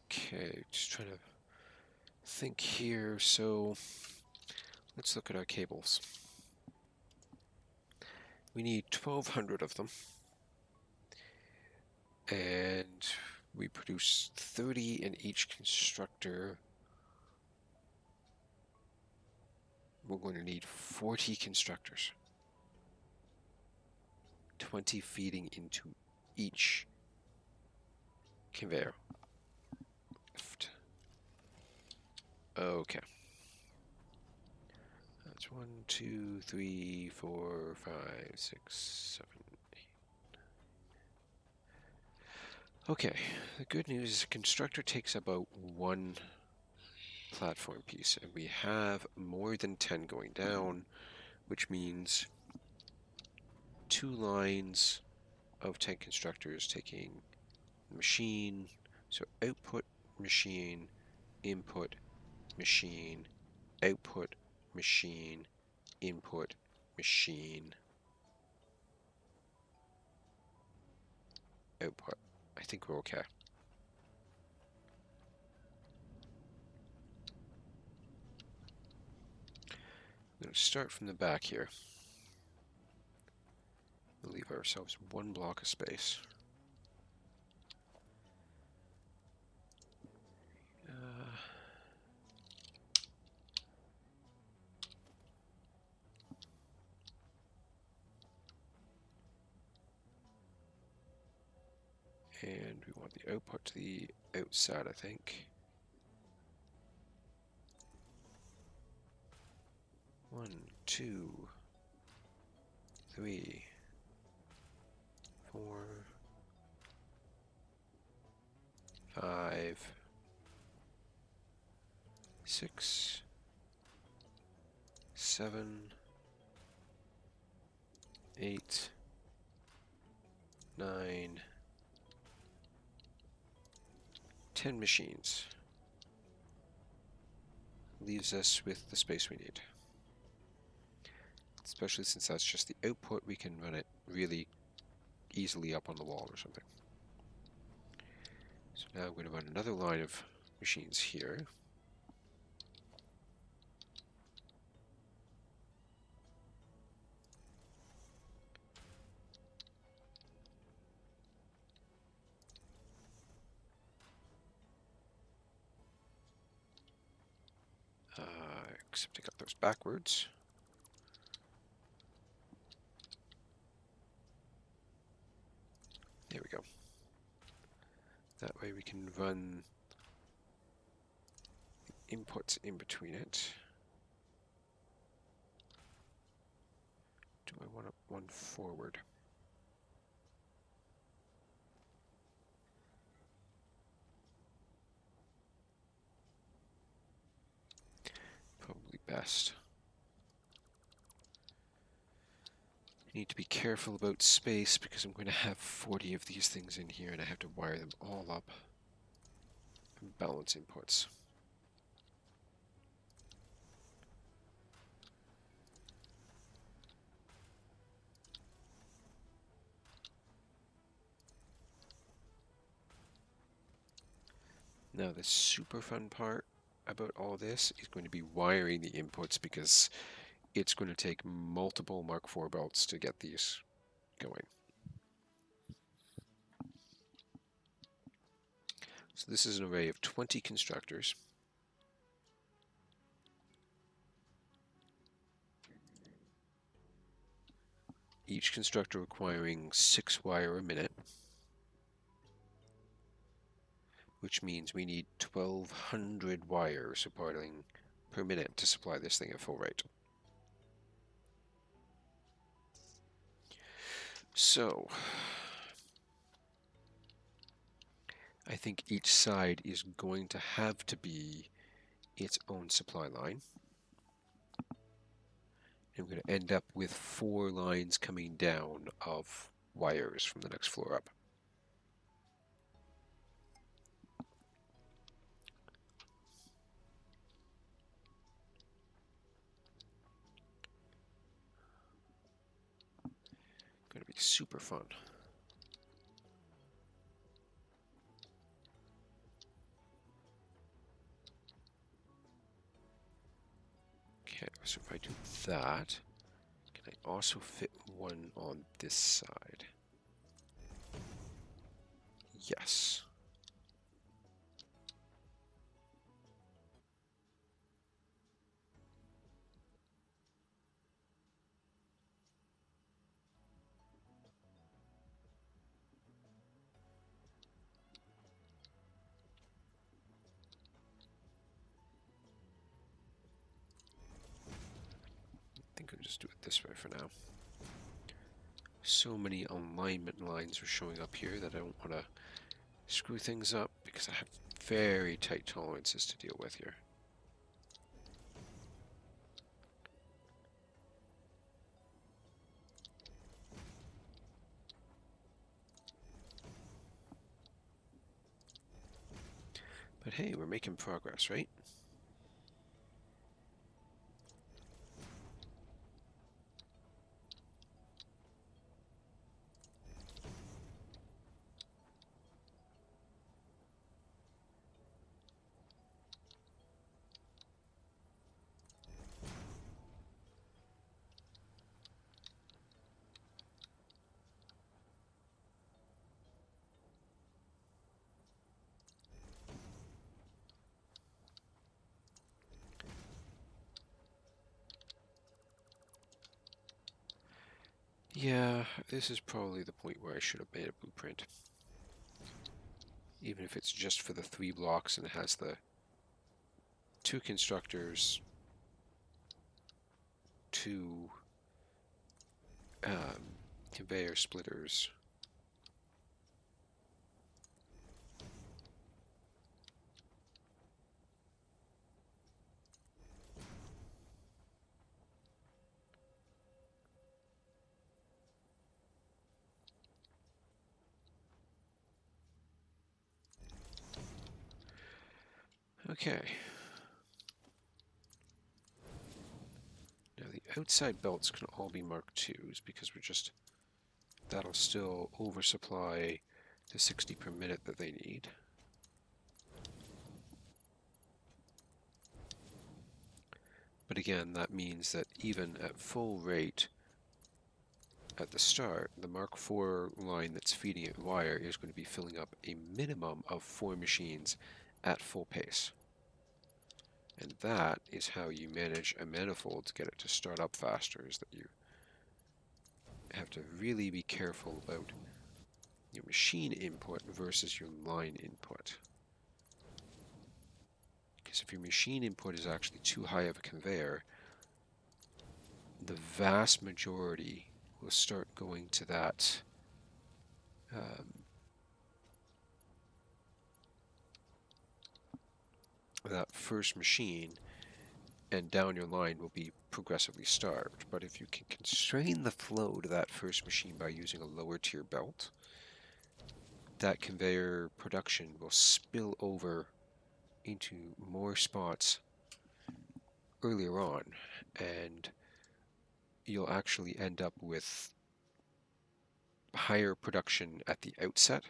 Okay, just trying to think here. So let's look at our cables. We need 1,200 of them, and we produce 30 in each constructor. We're going to need 40 constructors. 20 feeding into each conveyor. Okay. That's 1, 2, 3, 4, 5, 6, 7, 8. Okay, the good news is a constructor takes about 1 platform piece, and we have more than 10 going down, which means 2 lines of 10 constructors taking machine, so output machine, input machine, output machine, input machine, output. I think we're okay. I'm going to start from the back here. We'll leave ourselves 1 block of space. And we want the output to the outside, I think. 1, 2, 3, 4, 5, 6, 7, 8, 9, 10 machines. Leaves us with the space we need. Especially since that's just the output, we can run it really easily up on the wall or something. So now I'm going to run another line of machines here. Except I got those backwards. There we go. That way we can run inputs in between it. Do I want one forward? Probably best. I need to be careful about space because I'm going to have 40 of these things in here and I have to wire them all up and balance inputs. Now the super fun part about all this is going to be wiring the inputs because it's going to take multiple Mark IV belts to get these going. So this is an array of 20 constructors. Each constructor requiring 6 wire a minute, which means we need 1,200 wires supporting per minute to supply this thing at full rate. So, I think each side is going to have to be its own supply line. And we're going to end up with 4 lines coming down of wires from the next floor up. Going to be super fun. Okay, so if I do that, can I also fit one on this side? Yes. I think I'll just do it this way for now. So many alignment lines are showing up here that I don't want to screw things up because I have very tight tolerances to deal with here. But hey, we're making progress, right? Yeah, this is probably the point where I should have made a blueprint. Even if it's just for the 3 blocks and it has the 2 constructors, 2 conveyor splitters. Okay. Now the outside belts can all be Mark IIs because that'll still oversupply the 60 per minute that they need. But again, that means that even at full rate at the start, the Mark IV line that's feeding it wire is going to be filling up a minimum of 4 machines at full pace. And that is how you manage a manifold to get it to start up faster, is that you have to really be careful about your machine input versus your line input. Because if your machine input is actually too high of a conveyor, the vast majority will start going to that that first machine, and down your line will be progressively starved. But if you can constrain the flow to that first machine by using a lower tier belt, that conveyor production will spill over into more spots earlier on, and you'll actually end up with higher production at the outset,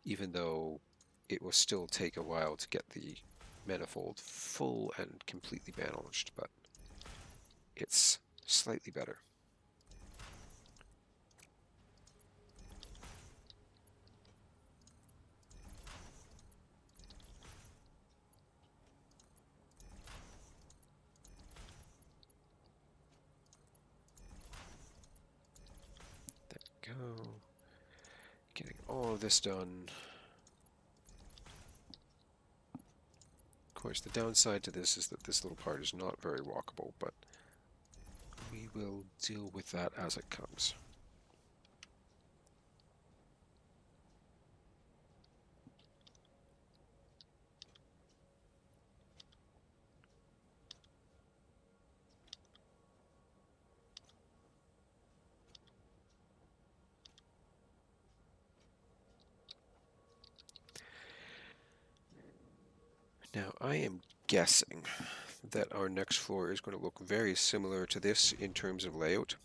even though it will still take a while to get the manifold full and completely managed, but it's slightly better. There we go. Getting all of this done. Of course, the downside to this is that this little part is not very walkable, but we will deal with that as it comes. Now, I am guessing that our next floor is going to look very similar to this in terms of layout.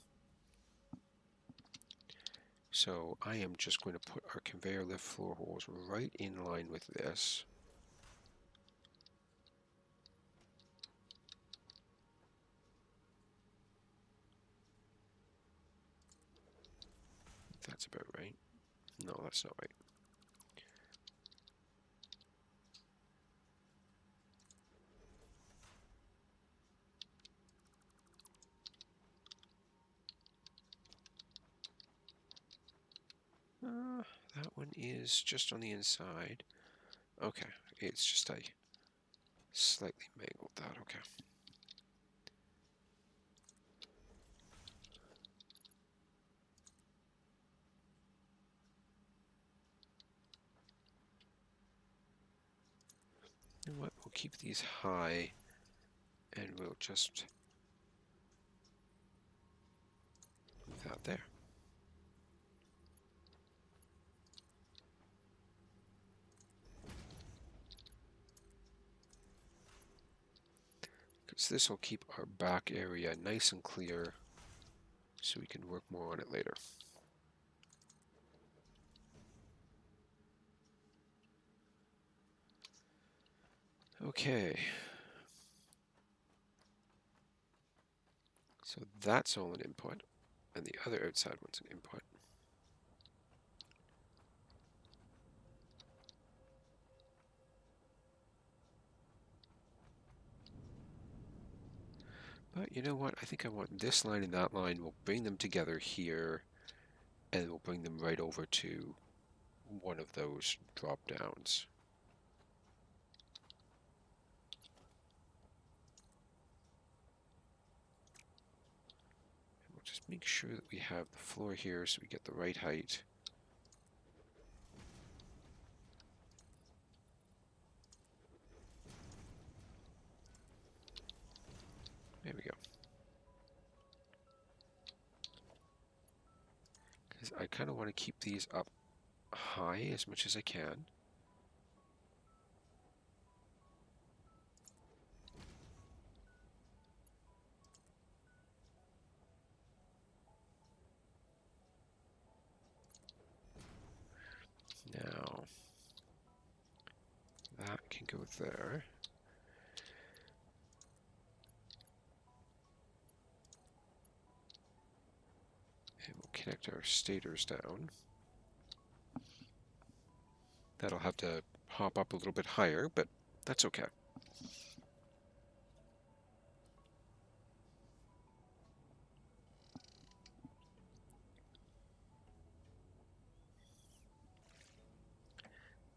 So I am just going to put our conveyor lift floor holes right in line with this. That's about right. No, that's not right. That one is just on the inside. Okay, it's just I slightly mangled that. Okay. You know what? We'll keep these high, and we'll just move that there. Because this will keep our back area nice and clear, so we can work more on it later. Okay. So that's all an input, and the other outside one's an input. But you know what? I think I want this line and that line. We'll bring them together here, and we'll bring them right over to one of those drop downs. And we'll just make sure that we have the floor here so we get the right height. There we go. Because I kind of want to keep these up high as much as I can. Now, that can go there. And we'll connect our stators down. That'll have to hop up a little bit higher, but that's okay.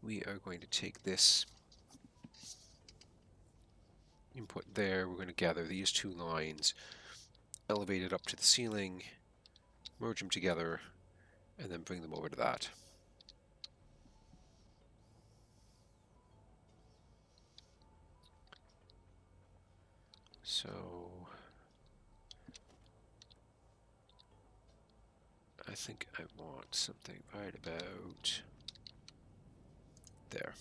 We are going to take this input there, we're going to gather these two lines, elevate it up to the ceiling, merge them together, and then bring them over to that. So I think I want something right about there.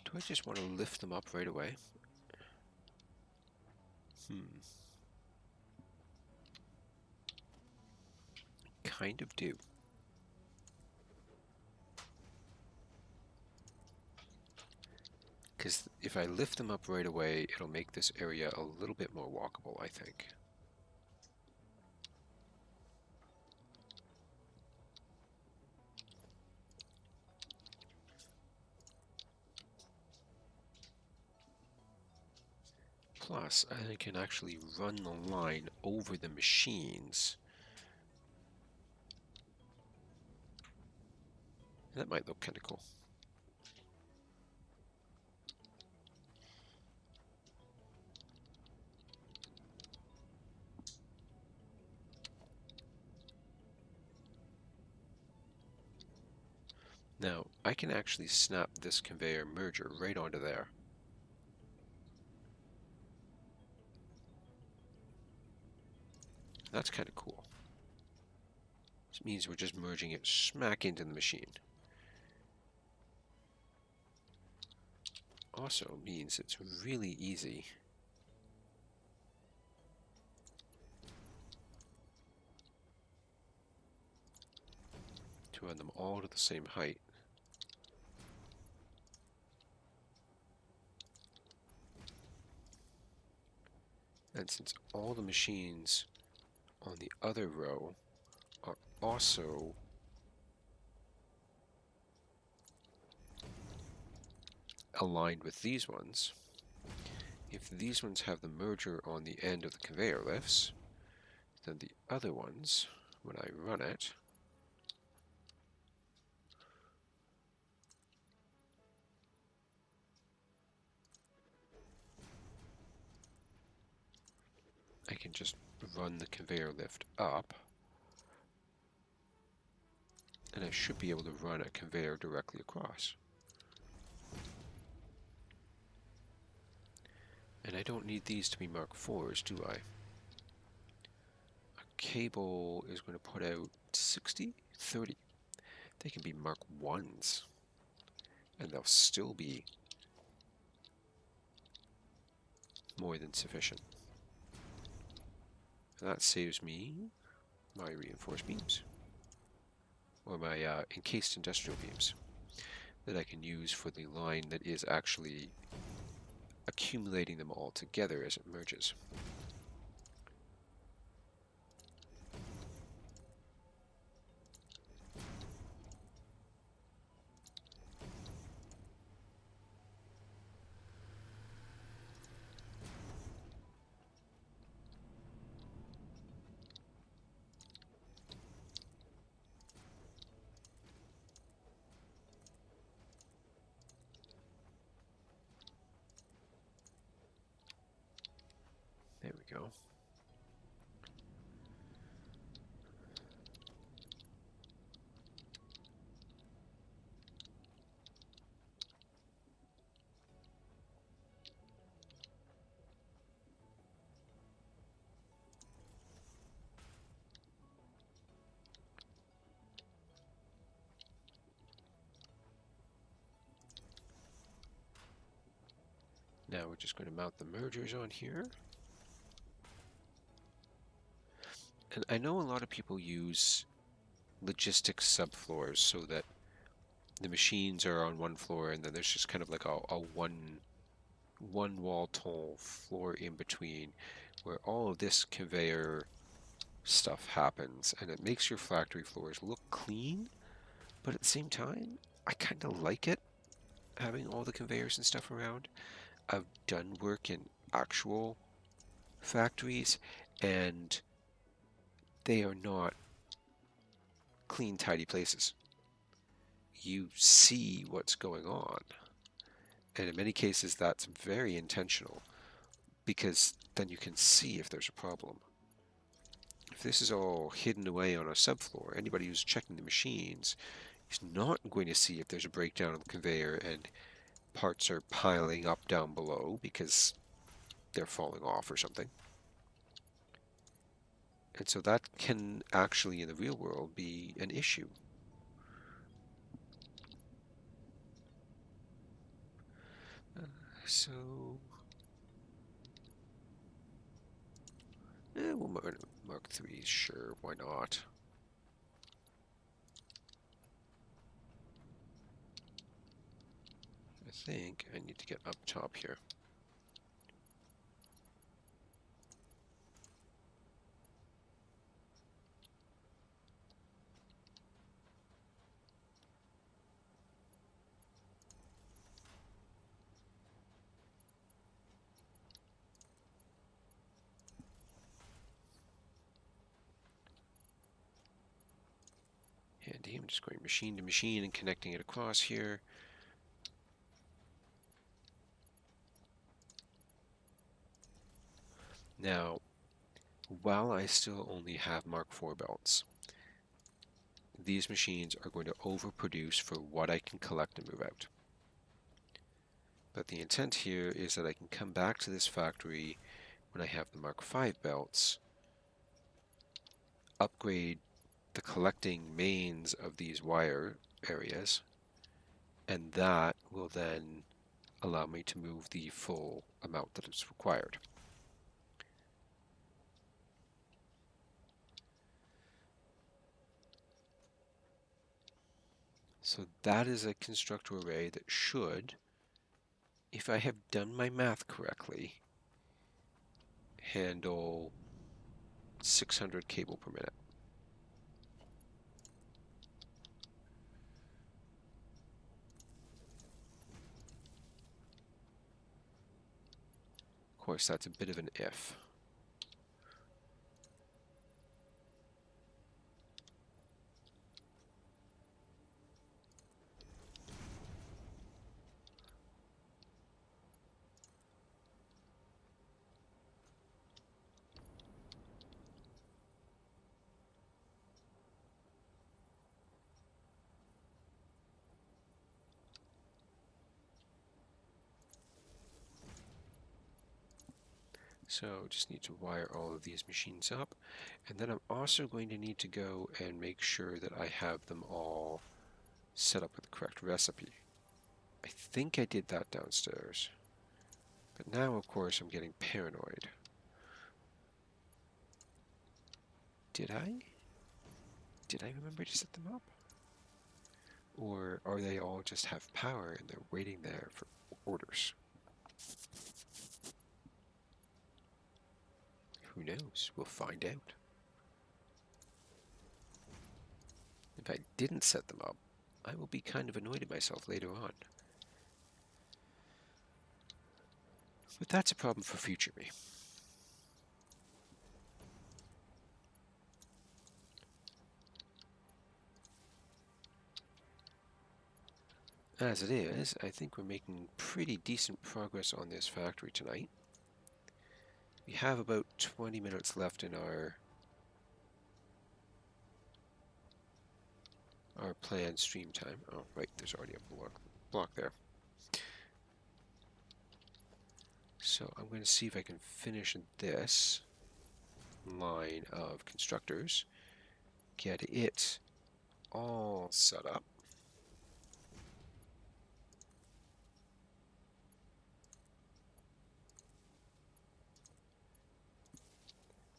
Do I just want to lift them up right away? Kind of do. Because if I lift them up right away, it'll make this area a little bit more walkable, I think. Plus, I can actually run the line over the machines. That might look kind of cool. Now, I can actually snap this conveyor merger right onto there. That's kind of cool. This means we're just merging it smack into the machine. Also means it's really easy to run them all to the same height. And since all the machines on the other row are also aligned with these ones, if these ones have the merger on the end of the conveyor lifts, then the other ones, when I run it, I can just run the conveyor lift up, and I should be able to run a conveyor directly across. And I don't need these to be Mark 4s, do I? A cable is going to put out 60, 30. They can be Mark 1s, and they'll still be more than sufficient. And that saves me my reinforced beams, or my encased industrial beams, that I can use for the line that is actually accumulating them all together as it merges. There we go. Now we're just going to mount the mergers on here. And I know a lot of people use logistics subfloors so that the machines are on one floor and then there's just kind of like a one wall tall floor in between where all of this conveyor stuff happens, and it makes your factory floors look clean, but at the same time I kind of like it having all the conveyors and stuff around. I've done work in actual factories and they are not clean, tidy places. You see what's going on. And in many cases, that's very intentional, because then you can see if there's a problem. If this is all hidden away on a subfloor, anybody who's checking the machines is not going to see if there's a breakdown on the conveyor and parts are piling up down below because they're falling off or something. And so that can actually, in the real world, be an issue. So we'll mark 3, sure, why not? I think I need to get up top here. Handy, I'm just going machine to machine and connecting it across here. Now, while I still only have Mark IV belts, these machines are going to overproduce for what I can collect and move out. But the intent here is that I can come back to this factory when I have the Mark V belts, upgrade the collecting mains of these wire areas, and that will then allow me to move the full amount that is required. So that is a constructor array that should, if I have done my math correctly, handle 600 cable per minute. Of course, that's a bit of an if. So just need to wire all of these machines up. And then I'm also going to need to go and make sure that I have them all set up with the correct recipe. I think I did that downstairs. But now, of course, I'm getting paranoid. Did I? Did I remember to set them up? Or are they all just have power and they're waiting there for orders? Who knows? We'll find out. If I didn't set them up, I will be kind of annoyed at myself later on. But that's a problem for future me. As it is, I think we're making pretty decent progress on this factory tonight. We have about 20 minutes left in our planned stream time. Oh, right, there's already a block there. So I'm going to see if I can finish this line of constructors, get it all set up.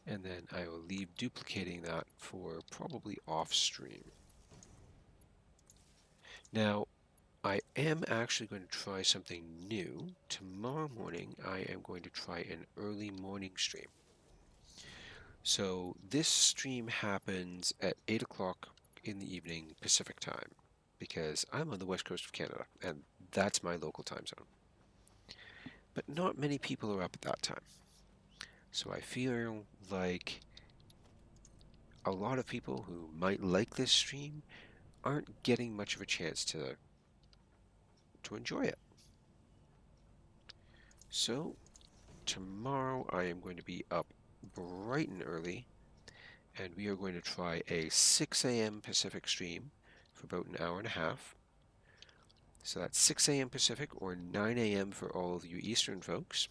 And then I will leave duplicating that for probably off stream. Now, I am actually going to try something new. Tomorrow morning, I am going to try an early morning stream. So this stream happens at 8 o'clock in the evening Pacific time, because I'm on the west coast of Canada, and that's my local time zone. But not many people are up at that time. So I feel like a lot of people who might like this stream aren't getting much of a chance to enjoy it. So tomorrow I am going to be up bright and early, and we are going to try a 6 a.m. Pacific stream for about an hour and a half. So that's 6 a.m. Pacific or 9 a.m. for all of you Eastern folks,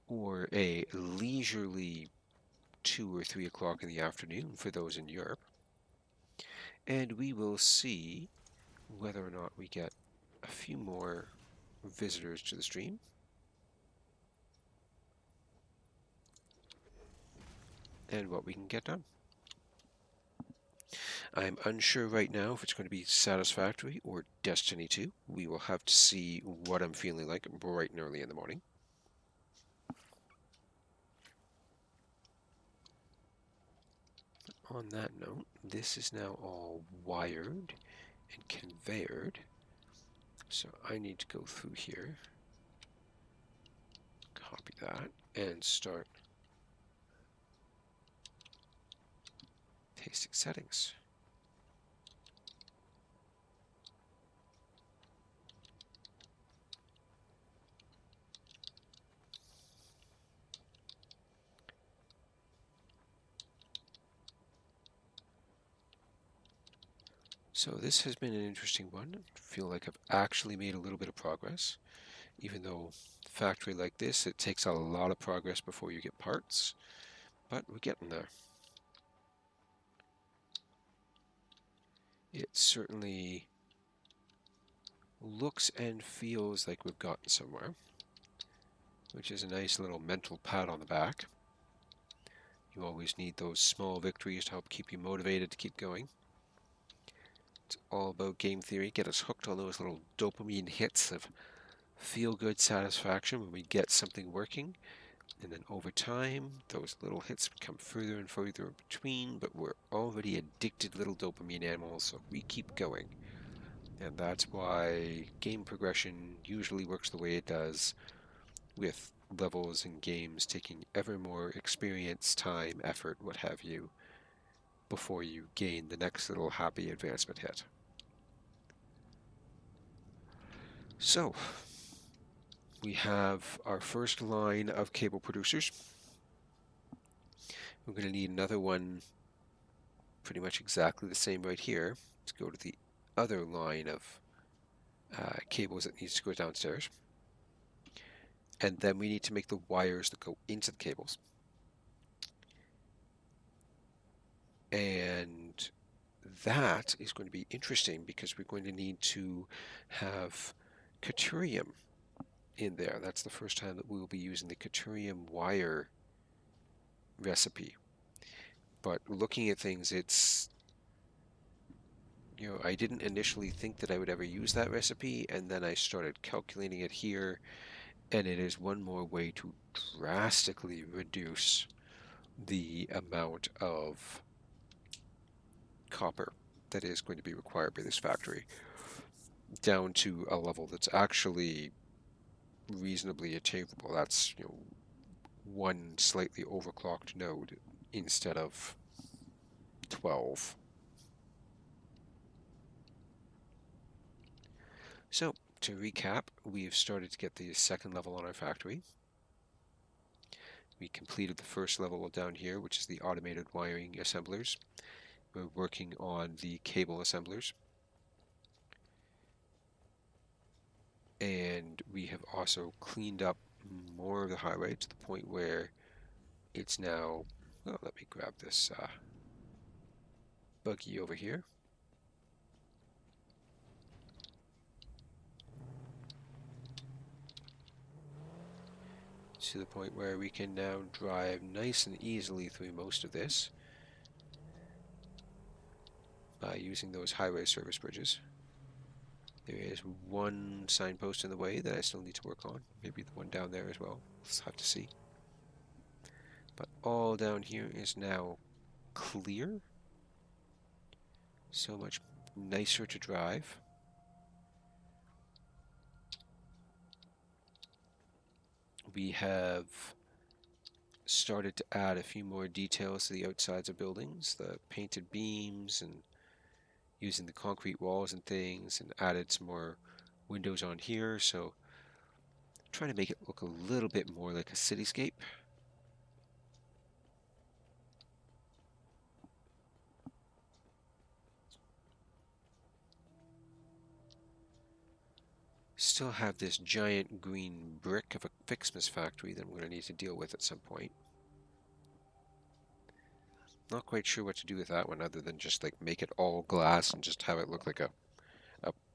or a leisurely 2 or 3 o'clock in the afternoon for those in Europe. And we will see whether or not we get a few more visitors to the stream. And what we can get done. I'm unsure right now if it's going to be Satisfactory or Destiny 2. We will have to see what I'm feeling like bright and early in the morning. On that note, this is now all wired and conveyored. So I need to go through here, copy that, and start pasting settings. So this has been an interesting one. I feel like I've actually made a little bit of progress. Even though factory like this, it takes a lot of progress before you get parts, but we're getting there. It certainly looks and feels like we've gotten somewhere, which is a nice little mental pat on the back. You always need those small victories to help keep you motivated to keep going. It's all about game theory. Get us hooked on those little dopamine hits of feel-good satisfaction when we get something working. And then over time, those little hits become further and further in between, but we're already addicted little dopamine animals, so we keep going. And that's why game progression usually works the way it does, with levels and games taking ever more experience, time, effort, what have you, before you gain the next little happy advancement hit. So, we have our first line of cable producers. We're going to need another one pretty much exactly the same right here to go to the other line of cables that needs to go downstairs. And then we need to make the wires that go into the cables. And that is going to be interesting because we're going to need to have Caterium in there. That's the first time that we will be using the Caterium wire recipe. But looking at things, it's, I didn't initially think that I would ever use that recipe, and then I started calculating it here, and it is one more way to drastically reduce the amount of copper that is going to be required by this factory down to a level that's actually reasonably achievable. That's, one slightly overclocked node instead of 12. So, to recap, we've started to get the second level on our factory. We completed the first level down here, which is the automated wiring assemblers. We're working on the cable assemblers. And we have also cleaned up more of the highway to the point where it's now, well, let me grab this buggy over here. To the point where we can now drive nice and easily through most of this by using those highway service bridges. There is one signpost in the way that I still need to work on. Maybe the one down there as well. Let's have to see. But all down here is now clear. So much nicer to drive. We have started to add a few more details to the outsides of buildings, the painted beams and using the concrete walls and things, and added some more windows on here, so trying to make it look a little bit more like a cityscape. Still have this giant green brick of a Fixmas factory that I'm going to need to deal with at some point. Not quite sure what to do with that one other than just like make it all glass and just have it look like a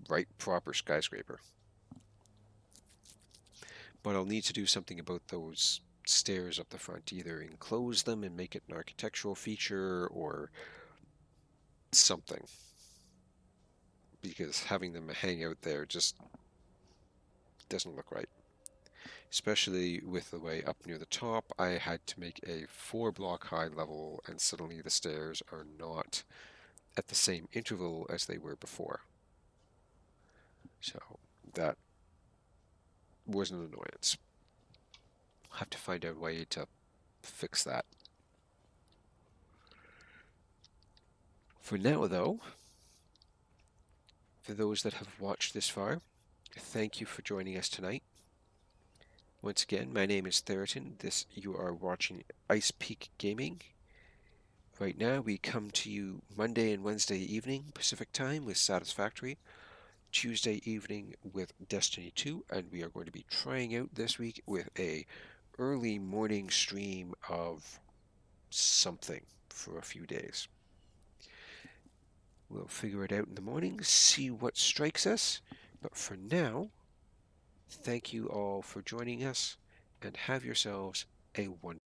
right proper skyscraper. But I'll need to do something about those stairs up the front, either enclose them and make it an architectural feature or something, because having them hang out there just doesn't look right. Especially with the way up near the top, I had to make a 4-block high level, and suddenly the stairs are not at the same interval as they were before. So that was an annoyance. I'll have to find out a way to fix that. For now, though, for those that have watched this far, thank you for joining us tonight. Once again, my name is Theriton. You are watching Ice Peak Gaming. Right now, we come to you Monday and Wednesday evening Pacific Time with Satisfactory, Tuesday evening with Destiny 2, and we are going to be trying out this week with a early morning stream of something for a few days. We'll figure it out in the morning, see what strikes us, but for now, thank you all for joining us, and have yourselves a wonderful